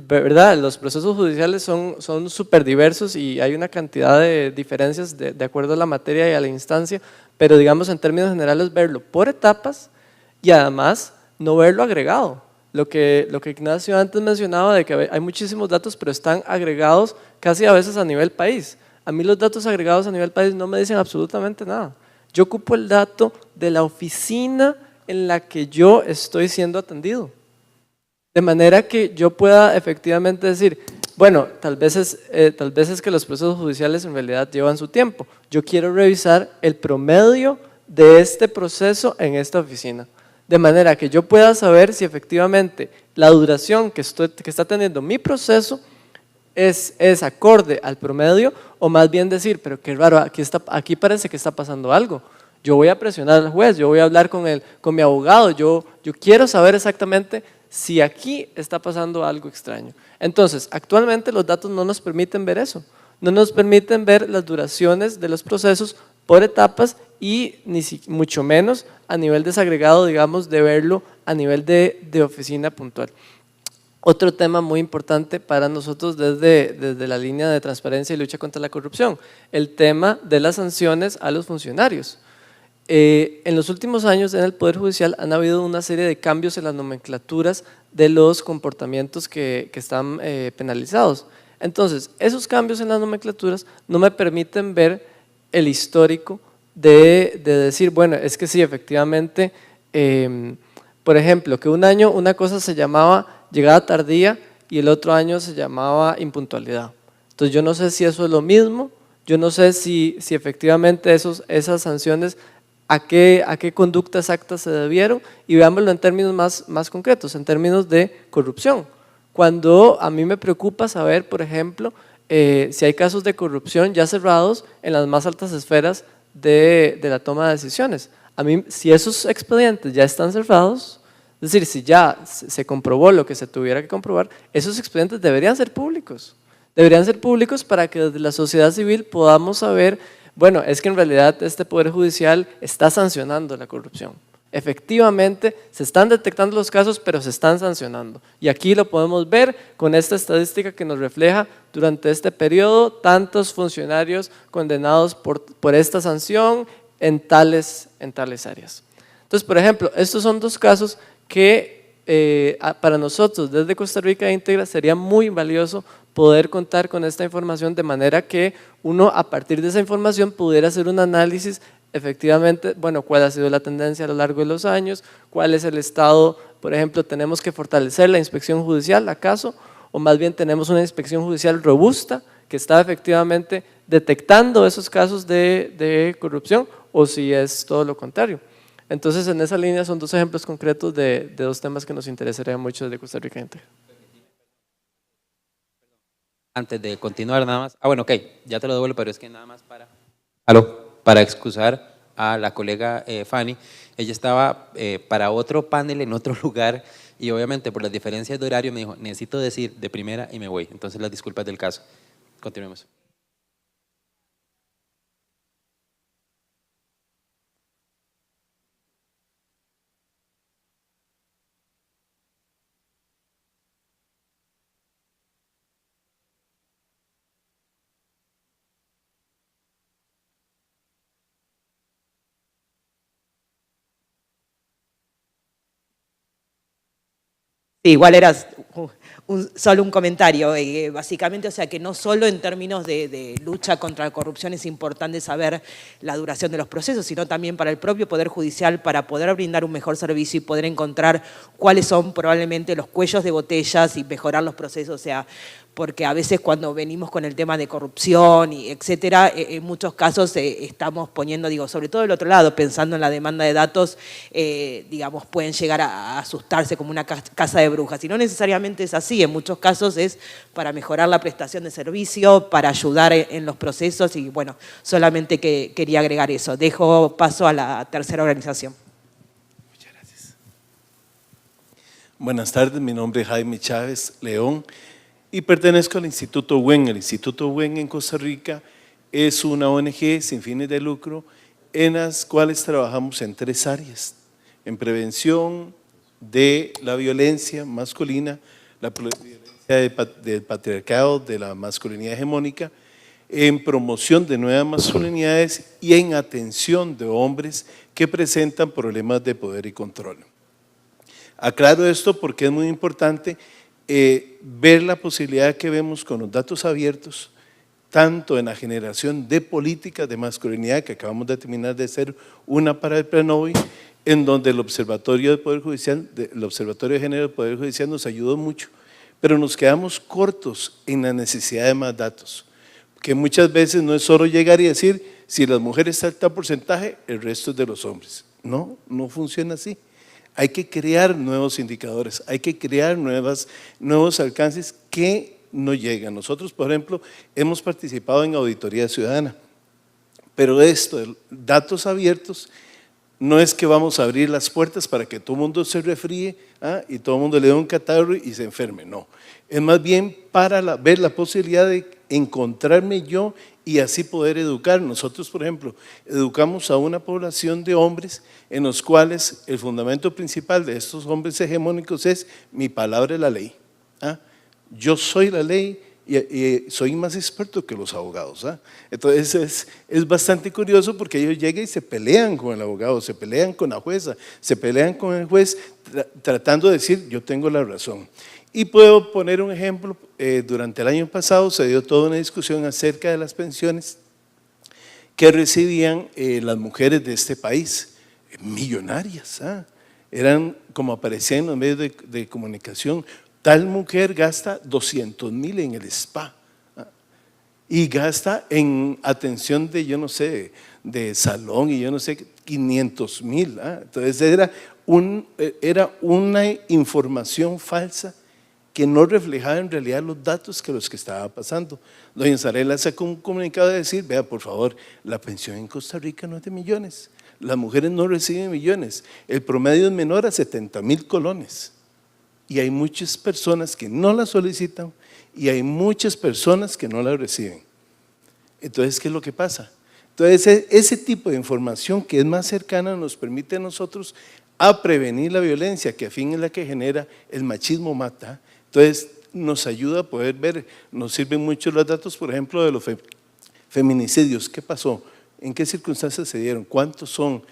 ¿Verdad? Los procesos judiciales son súper diversos y hay una cantidad de diferencias de acuerdo a la materia y a la instancia, pero digamos en términos generales verlo por etapas y además no verlo agregado. Lo que Ignacio antes mencionaba de que hay muchísimos datos, pero están agregados casi a veces a nivel país. A mí los datos agregados a nivel país no me dicen absolutamente nada. Yo ocupo el dato de la oficina en la que yo estoy siendo atendido. De manera que yo pueda efectivamente decir, bueno, tal vez es que los procesos judiciales en realidad llevan su tiempo. Yo quiero revisar el promedio de este proceso en esta oficina. De manera que yo pueda saber si efectivamente la duración que está teniendo mi proceso es acorde al promedio, o más bien decir, pero qué raro, aquí parece que está pasando algo. Yo voy a presionar al juez, yo voy a hablar con mi abogado, yo quiero saber exactamente si aquí está pasando algo extraño. Entonces, actualmente los datos no nos permiten ver eso, no nos permiten ver las duraciones de los procesos por etapas y mucho menos a nivel desagregado, digamos, de verlo a nivel de oficina puntual. Otro tema muy importante para nosotros desde la línea de transparencia y lucha contra la corrupción, el tema de las sanciones a los funcionarios. En los últimos años en el Poder Judicial han habido una serie de cambios en las nomenclaturas de los comportamientos que están penalizados. Entonces, esos cambios en las nomenclaturas no me permiten ver el histórico de decir, bueno, es que sí, efectivamente, por ejemplo, que un año una cosa se llamaba llegada tardía y el otro año se llamaba impuntualidad. Entonces, yo no sé si eso es lo mismo, yo no sé si efectivamente esas sanciones a qué conductas exactas se debieron, y veámoslo en términos más concretos, en términos de corrupción. Cuando a mí me preocupa saber, por ejemplo, si hay casos de corrupción ya cerrados en las más altas esferas de la toma de decisiones. A mí, si esos expedientes ya están cerrados, es decir, si ya se comprobó lo que se tuviera que comprobar, esos expedientes deberían ser públicos. Deberían ser públicos para que desde la sociedad civil podamos saber, bueno, es que en realidad este Poder Judicial está sancionando la corrupción. Efectivamente, se están detectando los casos, pero se están sancionando. Y aquí lo podemos ver con esta estadística que nos refleja durante este periodo tantos funcionarios condenados por esta sanción en tales áreas. Entonces, por ejemplo, estos son dos casos que para nosotros desde Costa Rica Íntegra sería muy valioso poder contar con esta información, de manera que uno a partir de esa información pudiera hacer un análisis efectivamente, bueno, cuál ha sido la tendencia a lo largo de los años, cuál es el estado, por ejemplo, tenemos que fortalecer la inspección judicial, ¿acaso? O más bien tenemos una inspección judicial robusta que está efectivamente detectando esos casos de corrupción, o si es todo lo contrario. Entonces, en esa línea son dos ejemplos concretos de dos temas que nos interesarían mucho desde Costa Rica Íntegra. Antes de continuar nada más, bueno, ok, ya te lo devuelvo, pero es que nada más para excusar a la colega Fanny, ella estaba para otro panel en otro lugar y obviamente por las diferencias de horario me dijo, necesito decir de primera y me voy, entonces las disculpas del caso. Continuemos. Sí, igual era solo un comentario, básicamente, o sea que no solo en términos de lucha contra la corrupción es importante saber la duración de los procesos, sino también para el propio Poder Judicial, para poder brindar un mejor servicio y poder encontrar cuáles son probablemente los cuellos de botellas y mejorar los procesos, o sea, porque a veces cuando venimos con el tema de corrupción y etcétera, en muchos casos estamos poniendo, digo, sobre todo del otro lado, pensando en la demanda de datos, digamos, pueden llegar a asustarse como una casa de brujas. Y no necesariamente es así, en muchos casos es para mejorar la prestación de servicio, para ayudar en los procesos y bueno, solamente que quería agregar eso. Dejo paso a la tercera organización. Muchas gracias. Buenas tardes, mi nombre es Jaime Chávez León y pertenezco al Instituto WEN. El Instituto WEN en Costa Rica es una ONG sin fines de lucro en las cuales trabajamos en 3 áreas: en prevención de la violencia masculina, la violencia del patriarcado, de la masculinidad hegemónica, en promoción de nuevas masculinidades y en atención de hombres que presentan problemas de poder y control. Aclaro esto porque es muy importante ver la posibilidad que vemos con los datos abiertos, tanto en la generación de políticas de masculinidad, que acabamos de terminar de hacer una para el PRENOVI, en donde el Observatorio de Poder Judicial, el Observatorio de Género del Poder Judicial nos ayudó mucho, pero nos quedamos cortos en la necesidad de más datos, que muchas veces no es solo llegar y decir, si las mujeres están tal porcentaje, el resto es de los hombres. No, no funciona así. Hay que crear nuevos indicadores, hay que crear nuevos alcances que no llegan. Nosotros, por ejemplo, hemos participado en auditoría ciudadana, pero esto, datos abiertos, no es que vamos a abrir las puertas para que todo el mundo se resfríe y todo el mundo le dé un catarro y se enferme, no. Es más bien para ver la posibilidad de encontrarme yo y así poder educar. Nosotros, por ejemplo, educamos a una población de hombres en los cuales el fundamento principal de estos hombres hegemónicos es mi palabra es la ley. Yo soy la ley y soy más experto que los abogados. Entonces es bastante curioso porque ellos llegan y se pelean con el abogado, se pelean con la jueza, se pelean con el juez tratando de decir yo tengo la razón. Y puedo poner un ejemplo, durante el año pasado se dio toda una discusión acerca de las pensiones que recibían las mujeres de este país, millonarias, eran como aparecían en los medios de comunicación, tal mujer gasta 200,000 en el spa y gasta en atención de yo no sé, de salón y yo no sé, 500,000, entonces era una información falsa que no reflejaba en realidad los datos que los que estaba pasando. Doña Zarela sacó un comunicado de decir, vea por favor, la pensión en Costa Rica no es de millones, las mujeres no reciben millones, el promedio es menor a 70,000 colones y hay muchas personas que no la solicitan y hay muchas personas que no la reciben. Entonces, ¿qué es lo que pasa? Entonces, ese tipo de información que es más cercana nos permite a nosotros a prevenir la violencia, que a fin es la que genera el machismo mata. Entonces nos ayuda a poder ver, nos sirven mucho los datos, por ejemplo, de los feminicidios. ¿Qué pasó? ¿En qué circunstancias se dieron? ¿Cuántos son?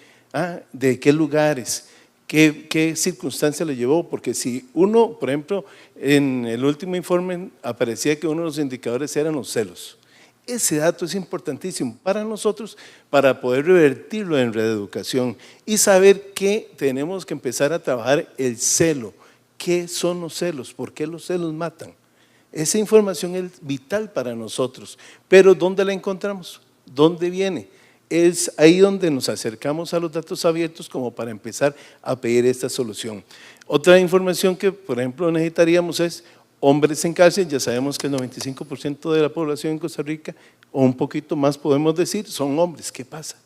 ¿De qué lugares? ¿Qué circunstancia le llevó? Porque si uno, por ejemplo, en el último informe aparecía que uno de los indicadores eran los celos. Ese dato es importantísimo para nosotros para poder revertirlo en reeducación y saber que tenemos que empezar a trabajar el celo. ¿Qué son los celos? ¿Por qué los celos matan? Esa información es vital para nosotros, pero ¿dónde la encontramos? ¿Dónde viene? Es ahí donde nos acercamos a los datos abiertos como para empezar a pedir esta solución. Otra información que, por ejemplo, necesitaríamos es hombres en cárcel. Ya sabemos que el 95% de la población en Costa Rica, o un poquito más podemos decir, son hombres. ¿Qué pasa?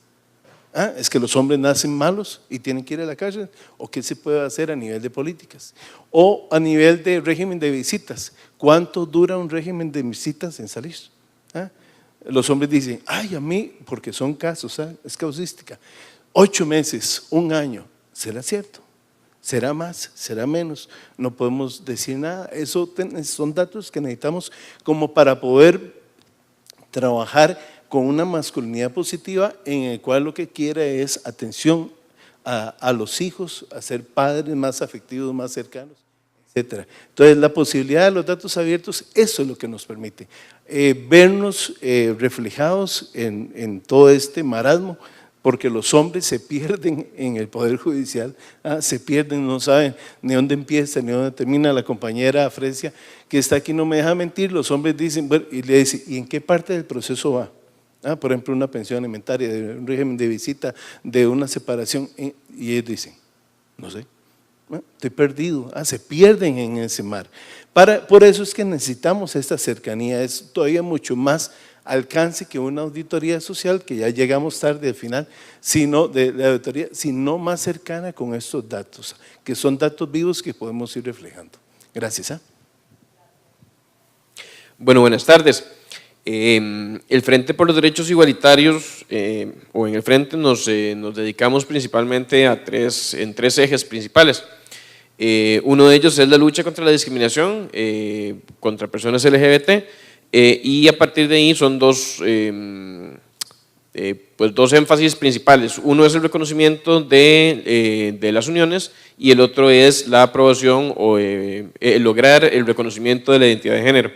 ¿Es que los hombres nacen malos y tienen que ir a la cárcel? ¿O qué se puede hacer a nivel de políticas? O a nivel de régimen de visitas. ¿Cuánto dura un régimen de visitas en salir? Los hombres dicen, ay, a mí, porque son casos, es causística, 8 meses, 1 año. ¿Será cierto? ¿Será más? ¿Será menos? No podemos decir nada. Eso son datos que necesitamos como para poder trabajar con una masculinidad positiva en el cual lo que quiere es atención a los hijos, a ser padres más afectivos, más cercanos, etcétera. Entonces, la posibilidad de los datos abiertos, eso es lo que nos permite vernos reflejados en todo este marasmo, porque los hombres se pierden en el Poder Judicial, se pierden, no saben ni dónde empieza ni dónde termina. La compañera Fresia, que está aquí, no me deja mentir, los hombres dicen, bueno, y le dicen, ¿y en qué parte del proceso va? Por ejemplo, una pensión alimentaria, de un régimen de visita, de una separación, y ellos dicen, no sé. Estoy perdido, se pierden en ese mar. Por eso es que necesitamos esta cercanía, es todavía mucho más alcance que una auditoría social, que ya llegamos tarde al final, sino de la auditoría, sino más cercana con estos datos, que son datos vivos que podemos ir reflejando. Gracias. Bueno, buenas tardes. El Frente por los Derechos Igualitarios, o en el Frente nos dedicamos principalmente en tres ejes principales. Uno de ellos es la lucha contra la discriminación contra personas LGBT, y a partir de ahí son dos énfasis principales. Uno es el reconocimiento de las uniones y el otro es la aprobación o lograr el reconocimiento de la identidad de género.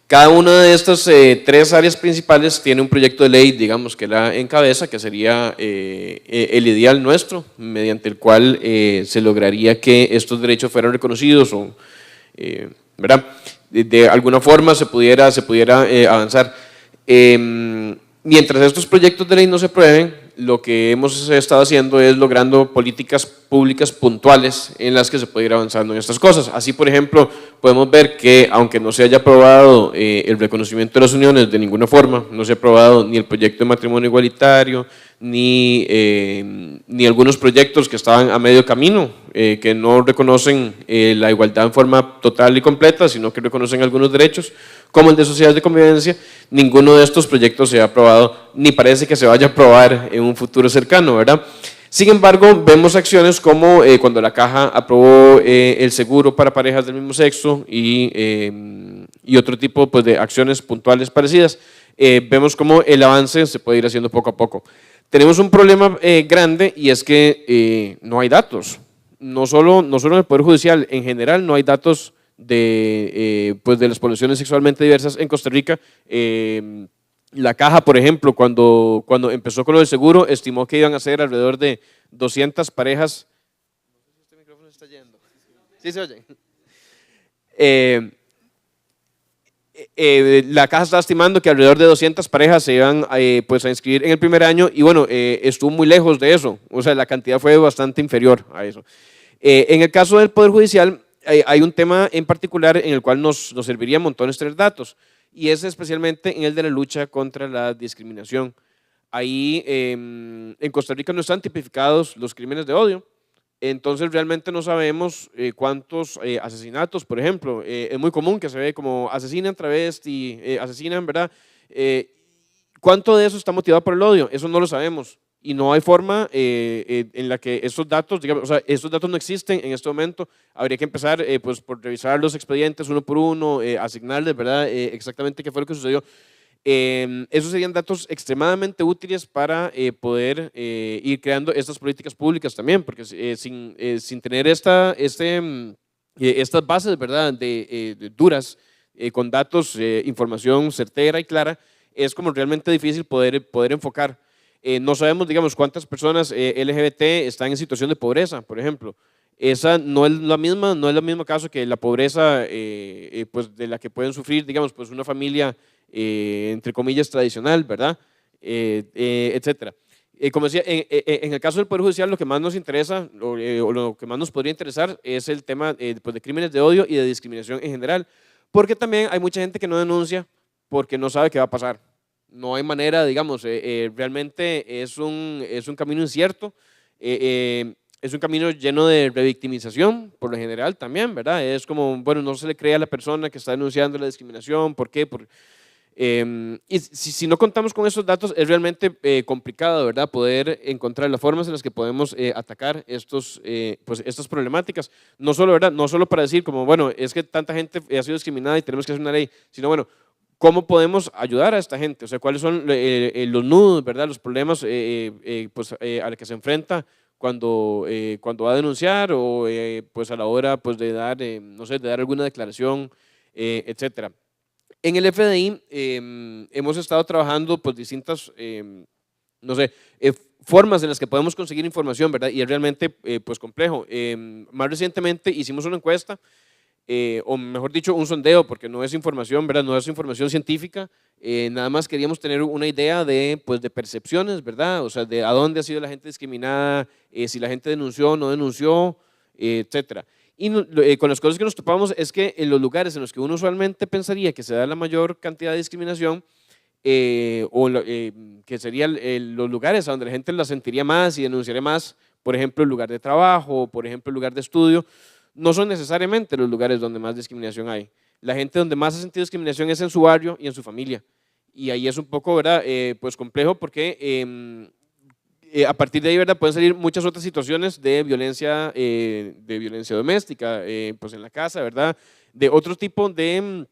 Cada una de estas tres áreas principales tiene un proyecto de ley, digamos, que la encabeza, que sería el ideal nuestro, mediante el cual se lograría que estos derechos fueran reconocidos o, ¿verdad? De alguna forma se pudiera avanzar. Mientras estos proyectos de ley no se aprueben, lo que hemos estado haciendo es logrando políticas públicas puntuales en las que se puede ir avanzando en estas cosas. Así, por ejemplo, podemos ver que aunque no se haya aprobado el reconocimiento de las uniones de ninguna forma, no se ha aprobado ni el proyecto de matrimonio igualitario, ni algunos proyectos que estaban a medio camino, que no reconocen la igualdad en forma total y completa, sino que reconocen algunos derechos, como el de sociedades de convivencia. Ninguno de estos proyectos se ha aprobado, ni parece que se vaya a aprobar en un futuro cercano, ¿verdad? Sin embargo, vemos acciones como cuando la Caja aprobó el seguro para parejas del mismo sexo y otro tipo, pues, de acciones puntuales parecidas. Vemos cómo el avance se puede ir haciendo poco a poco. Tenemos un problema grande, y es que no hay datos. No solo en el Poder Judicial, en general no hay datos de las poblaciones sexualmente diversas en Costa Rica. La Caja, por ejemplo, cuando empezó con lo del seguro, estimó que iban a ser alrededor de 200 parejas. No sé si este micrófono está yendo. ¿Sí se oye? La Caja está estimando que alrededor de 200 parejas se iban a inscribir en el primer año, y bueno, estuvo muy lejos de eso. O sea, la cantidad fue bastante inferior a eso. En el caso del Poder Judicial, hay un tema en particular en el cual nos serviría montones tener datos, y es especialmente en el de la lucha contra la discriminación. Ahí en Costa Rica no están tipificados los crímenes de odio, entonces realmente no sabemos cuántos asesinatos, por ejemplo, es muy común que se ve como asesinan travesti, asesinan, ¿verdad? ¿Cuánto de eso está motivado por el odio? Eso no lo sabemos. Y no hay forma en la que estos datos, digamos, o sea, estos datos no existen en este momento. Habría que empezar por revisar los expedientes uno por uno, asignarles, ¿verdad? Exactamente qué fue lo que sucedió. Esos serían datos extremadamente útiles para poder ir creando estas políticas públicas también, porque sin tener estas bases, ¿verdad? de duras, con datos, información certera y clara, es como realmente difícil poder enfocar. No sabemos, digamos, cuántas personas LGBT están en situación de pobreza, por ejemplo. Esa no es el mismo caso que la pobreza de la que pueden sufrir, digamos, pues una familia entre comillas tradicional, ¿verdad? Etcétera. Como decía, en el caso del Poder Judicial, lo que más nos interesa o lo que más nos podría interesar es el tema de crímenes de odio y de discriminación en general, porque también hay mucha gente que no denuncia porque no sabe qué va a pasar. No hay manera, digamos, realmente es un camino incierto, es un camino lleno de revictimización, por lo general también, ¿verdad? Es como, bueno, no se le cree a la persona que está denunciando la discriminación. ¿Por qué? Y si no contamos con esos datos, es realmente complicado, ¿verdad? Poder encontrar las formas en las que podemos atacar estas problemáticas. No solo, ¿verdad? No solo para decir como, bueno, es que tanta gente ha sido discriminada y tenemos que hacer una ley, sino, bueno, ¿cómo podemos ayudar a esta gente? O sea, ¿cuáles son los nudos, ¿verdad? Los problemas a los que se enfrenta cuando va a denunciar o pues a la hora pues de dar, no sé, de dar alguna declaración, etcétera. En el FDI hemos estado trabajando pues distintas, no sé, formas en las que podemos conseguir información, ¿verdad? Y es realmente pues complejo. Más recientemente hicimos una encuesta, o mejor dicho, un sondeo, porque no es información, ¿verdad? No es información científica, nada más queríamos tener una idea de, pues, de percepciones, ¿verdad? O sea, de a dónde ha sido la gente discriminada, si la gente denunció o no denunció, etcétera. Y con las cosas que nos topamos es que en los lugares en los que uno usualmente pensaría que se da la mayor cantidad de discriminación, que serían los lugares a donde la gente la sentiría más y denunciaría más, por ejemplo, el lugar de trabajo, por ejemplo, el lugar de estudio, no son necesariamente los lugares donde más discriminación hay. La gente donde más ha sentido discriminación es en su barrio y en su familia. Y ahí es un poco, ¿verdad? Pues complejo porque a partir de ahí, ¿verdad? Pueden salir muchas otras situaciones de violencia doméstica, pues en la casa, ¿verdad? De otro tipo de,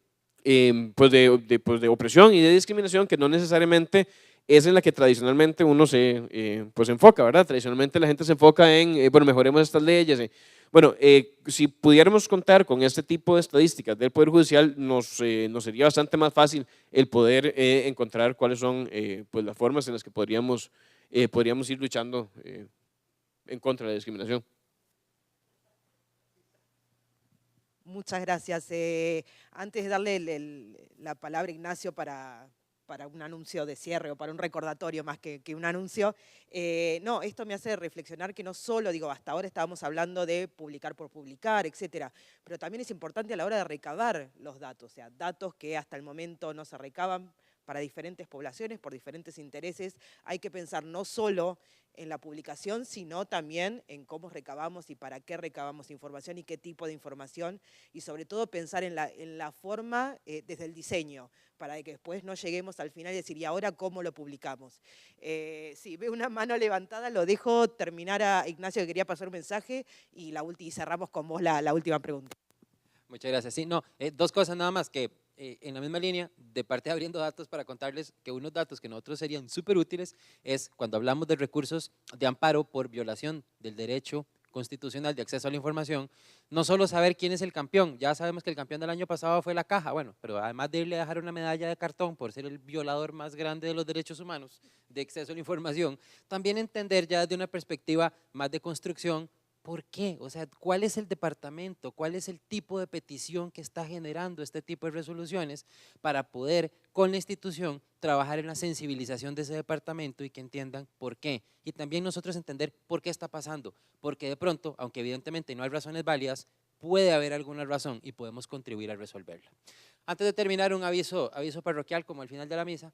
pues de opresión y de discriminación que no necesariamente es en la que tradicionalmente uno se pues enfoca, ¿verdad? Tradicionalmente la gente se enfoca en, bueno, mejoremos estas leyes. Bueno, si pudiéramos contar con este tipo de estadísticas del Poder Judicial, nos sería bastante más fácil el poder encontrar cuáles son pues las formas en las que podríamos ir luchando en contra de la discriminación. Muchas gracias. Antes de darle la palabra a Ignacio para un anuncio de cierre o para un recordatorio más que un anuncio, no, esto me hace reflexionar que no solo, digo, hasta ahora estábamos hablando de publicar por publicar, etcétera, pero también es importante a la hora de recabar los datos, o sea, datos que hasta el momento no se recaban para diferentes poblaciones, por diferentes intereses. Hay que pensar no solo en la publicación, sino también en cómo recabamos y para qué recabamos información y qué tipo de información, y sobre todo pensar en la forma desde el diseño, para que después no lleguemos al final y decir, ¿y ahora cómo lo publicamos? Sí, veo una mano levantada, lo dejo terminar a Ignacio, que quería pasar un mensaje, y cerramos con vos la última pregunta. Muchas gracias. Sí, no, dos cosas nada más que en la misma línea, de parte de Abriendo Datos, para contarles que unos datos que nosotros serían súper útiles es cuando hablamos de recursos de amparo por violación del derecho constitucional de acceso a la información, no solo saber quién es el campeón, ya sabemos que el campeón del año pasado fue la Caja, bueno, pero además de irle a dejar una medalla de cartón por ser el violador más grande de los derechos humanos de acceso a la información, también entender ya desde una perspectiva más de construcción, ¿por qué? O sea, ¿cuál es el departamento? ¿Cuál es el tipo de petición que está generando este tipo de resoluciones para poder, con la institución, trabajar en la sensibilización de ese departamento y que entiendan por qué? Y también nosotros entender por qué está pasando, porque de pronto, aunque evidentemente no hay razones válidas, puede haber alguna razón y podemos contribuir a resolverla. Antes de terminar, un aviso parroquial como al final de la misa.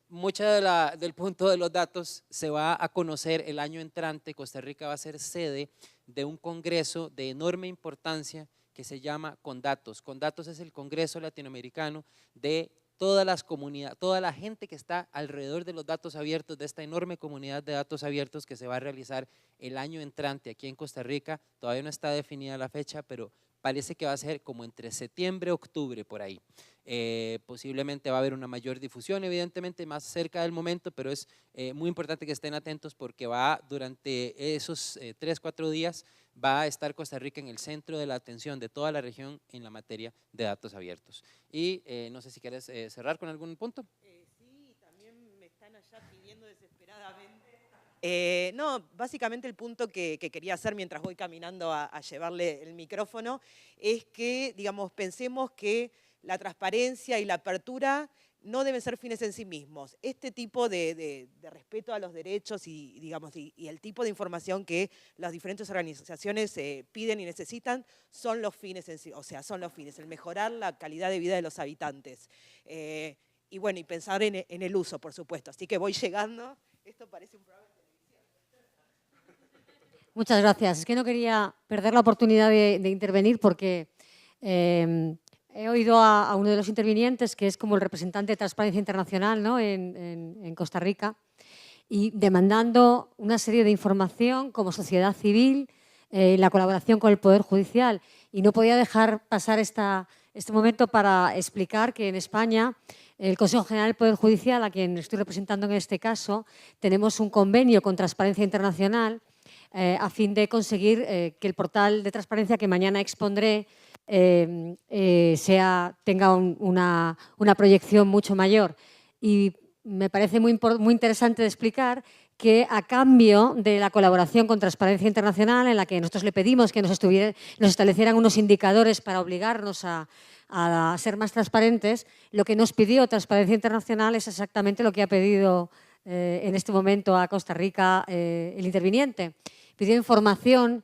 Mucha del punto de los datos se va a conocer el año entrante. Costa Rica va a ser sede de un congreso de enorme importancia que se llama Condatos. Condatos es el congreso latinoamericano de todas las comunidades, toda la gente que está alrededor de los datos abiertos, de esta enorme comunidad de datos abiertos que se va a realizar el año entrante aquí en Costa Rica. Todavía no está definida la fecha, pero parece que va a ser como entre septiembre y octubre por ahí. Posiblemente va a haber una mayor difusión, evidentemente más cerca del momento, pero es muy importante que estén atentos porque va durante esos 3-4 días va a estar Costa Rica en el centro de la atención de toda la región en la materia de datos abiertos. Y no sé si quieres cerrar con algún punto. Sí, también me están allá pidiendo desesperadamente. No, básicamente el punto que quería hacer mientras voy caminando a llevarle el micrófono es que, digamos, pensemos que la transparencia y la apertura no deben ser fines en sí mismos. Este tipo de respeto a los derechos y, digamos, y el tipo de información que las diferentes organizaciones piden y necesitan son los fines en sí, o sea, son los fines, el mejorar la calidad de vida de los habitantes. Y bueno, y pensar en el uso, por supuesto. Así que voy llegando. Esto parece un programa de televisión. Muchas gracias. Es que no quería perder la oportunidad de intervenir porque he oído a uno de los intervinientes, que es como el representante de Transparencia Internacional, ¿no? en Costa Rica, y demandando una serie de información como sociedad civil, la colaboración con el Poder Judicial. Y no podía dejar pasar este momento para explicar que en España el Consejo General del Poder Judicial, a quien estoy representando en este caso, tenemos un convenio con Transparencia Internacional a fin de conseguir que el portal de transparencia que mañana expondré tenga una proyección mucho mayor. Y me parece muy interesante de explicar que a cambio de la colaboración con Transparencia Internacional, en la que nosotros le pedimos que nos establecieran unos indicadores para obligarnos a ser más transparentes, lo que nos pidió Transparencia Internacional es exactamente lo que ha pedido en este momento a Costa Rica el interviniente. Pidió información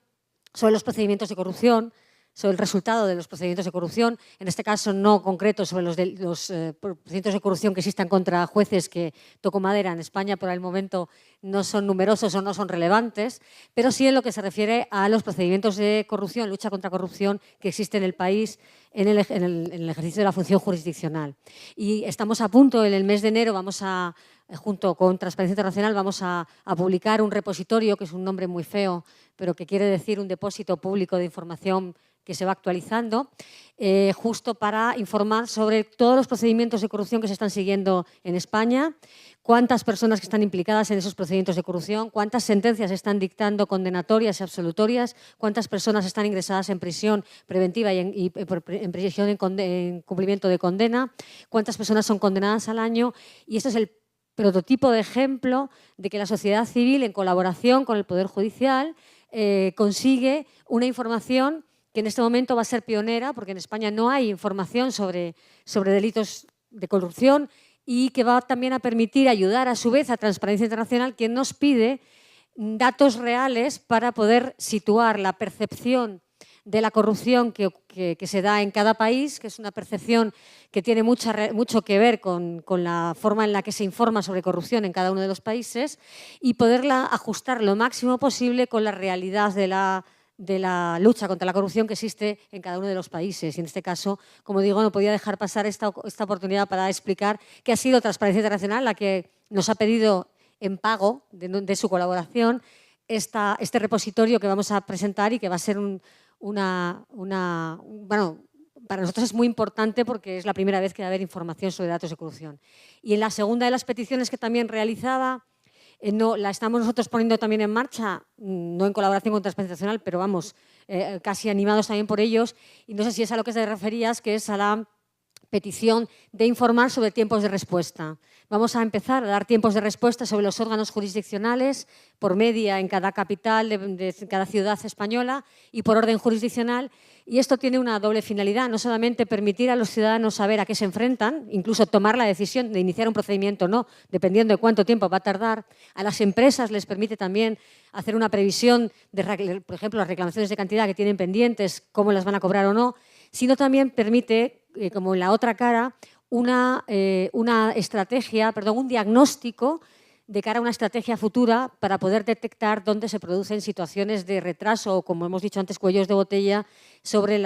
sobre los procedimientos de corrupción, sobre el resultado de los procedimientos de corrupción, en este caso no concreto sobre los procedimientos de corrupción que existan contra jueces, que toco madera, en España por el momento no son numerosos o no son relevantes, pero sí en lo que se refiere a los procedimientos de corrupción, lucha contra corrupción que existe en el país en el ejercicio de la función jurisdiccional. Y estamos a punto, en el mes de enero junto con Transparencia Internacional, vamos a publicar un repositorio, que es un nombre muy feo, pero que quiere decir un depósito público de información que se va actualizando, justo para informar sobre todos los procedimientos de corrupción que se están siguiendo en España, cuántas personas que están implicadas en esos procedimientos de corrupción, cuántas sentencias se están dictando condenatorias y absolutorias, cuántas personas están ingresadas en prisión preventiva y en prisión en cumplimiento de condena, cuántas personas son condenadas al año. Y esto es el prototipo de ejemplo de que la sociedad civil, en colaboración con el Poder Judicial, consigue una información que en este momento va a ser pionera, porque en España no hay información sobre delitos de corrupción, y que va también a permitir ayudar a su vez a Transparencia Internacional, quien nos pide datos reales para poder situar la percepción de la corrupción que se da en cada país, que es una percepción que tiene mucho que ver con la forma en la que se informa sobre corrupción en cada uno de los países, y poderla ajustar lo máximo posible con la realidad de la lucha contra la corrupción que existe en cada uno de los países. Y en este caso, como digo, no podía dejar pasar esta oportunidad para explicar que ha sido Transparencia Internacional la que nos ha pedido en pago de su colaboración este repositorio que vamos a presentar, y que va a ser bueno, para nosotros es muy importante porque es la primera vez que va a haber información sobre datos de corrupción. Y en la segunda de las peticiones que también realizaba, la estamos nosotros poniendo también en marcha, no en colaboración con Transparencia Internacional, pero vamos, casi animados también por ellos, y no sé si es a lo que te referías, que es a la petición de informar sobre tiempos de respuesta. Vamos a empezar a dar tiempos de respuesta sobre los órganos jurisdiccionales por media en cada capital de cada ciudad española y por orden jurisdiccional. Y esto tiene una doble finalidad, no solamente permitir a los ciudadanos saber a qué se enfrentan, incluso tomar la decisión de iniciar un procedimiento o no, dependiendo de cuánto tiempo va a tardar. A las empresas les permite también hacer una previsión de, por ejemplo, las reclamaciones de cantidad que tienen pendientes, cómo las van a cobrar o no, sino también permite, como en la otra cara, una estrategia, un diagnóstico de cara a una estrategia futura para poder detectar dónde se producen situaciones de retraso o, como hemos dicho antes, cuellos de botella sobre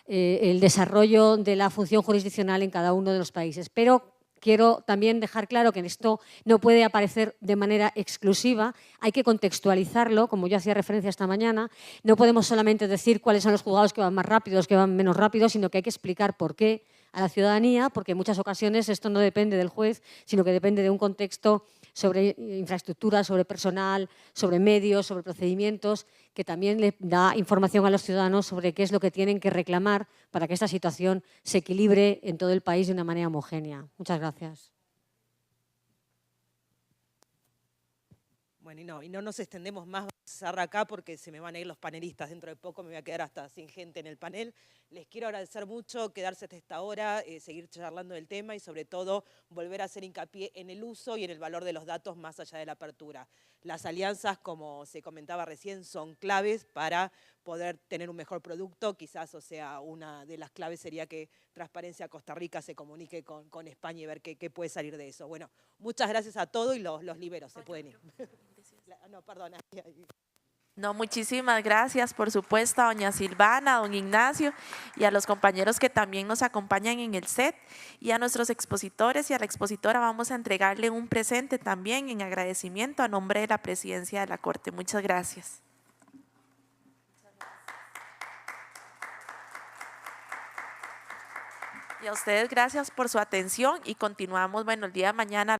el desarrollo de la función jurisdiccional en cada uno de los países. Pero quiero también dejar claro que esto no puede aparecer de manera exclusiva, hay que contextualizarlo, como yo hacía referencia esta mañana. No podemos solamente decir cuáles son los juzgados que van más rápidos, que van menos rápidos, sino que hay que explicar por qué a la ciudadanía, porque en muchas ocasiones esto no depende del juez, sino que depende de un contexto sobre infraestructura, sobre personal, sobre medios, sobre procedimientos, que también le da información a los ciudadanos sobre qué es lo que tienen que reclamar para que esta situación se equilibre en todo el país de una manera homogénea. Muchas gracias. Bueno, y no nos extendemos más, vamos a cerrar acá porque se me van a ir los panelistas. Dentro de poco me voy a quedar hasta sin gente en el panel. Les quiero agradecer mucho quedarse hasta esta hora, seguir charlando del tema y sobre todo volver a hacer hincapié en el uso y en el valor de los datos más allá de la apertura. Las alianzas, como se comentaba recién, son claves para poder tener un mejor producto. Quizás, una de las claves sería que Transparencia Costa Rica se comunique con España y ver qué puede salir de eso. Bueno, muchas gracias a todos y los libero, se pueden ir. No, perdón. No, muchísimas gracias, por supuesto, a doña Silvana, a don Ignacio y a los compañeros que también nos acompañan en el set, y a nuestros expositores y a la expositora. Vamos a entregarle un presente también en agradecimiento a nombre de la Presidencia de la Corte. Muchas gracias. Y a ustedes gracias por su atención, y continuamos, el día de mañana.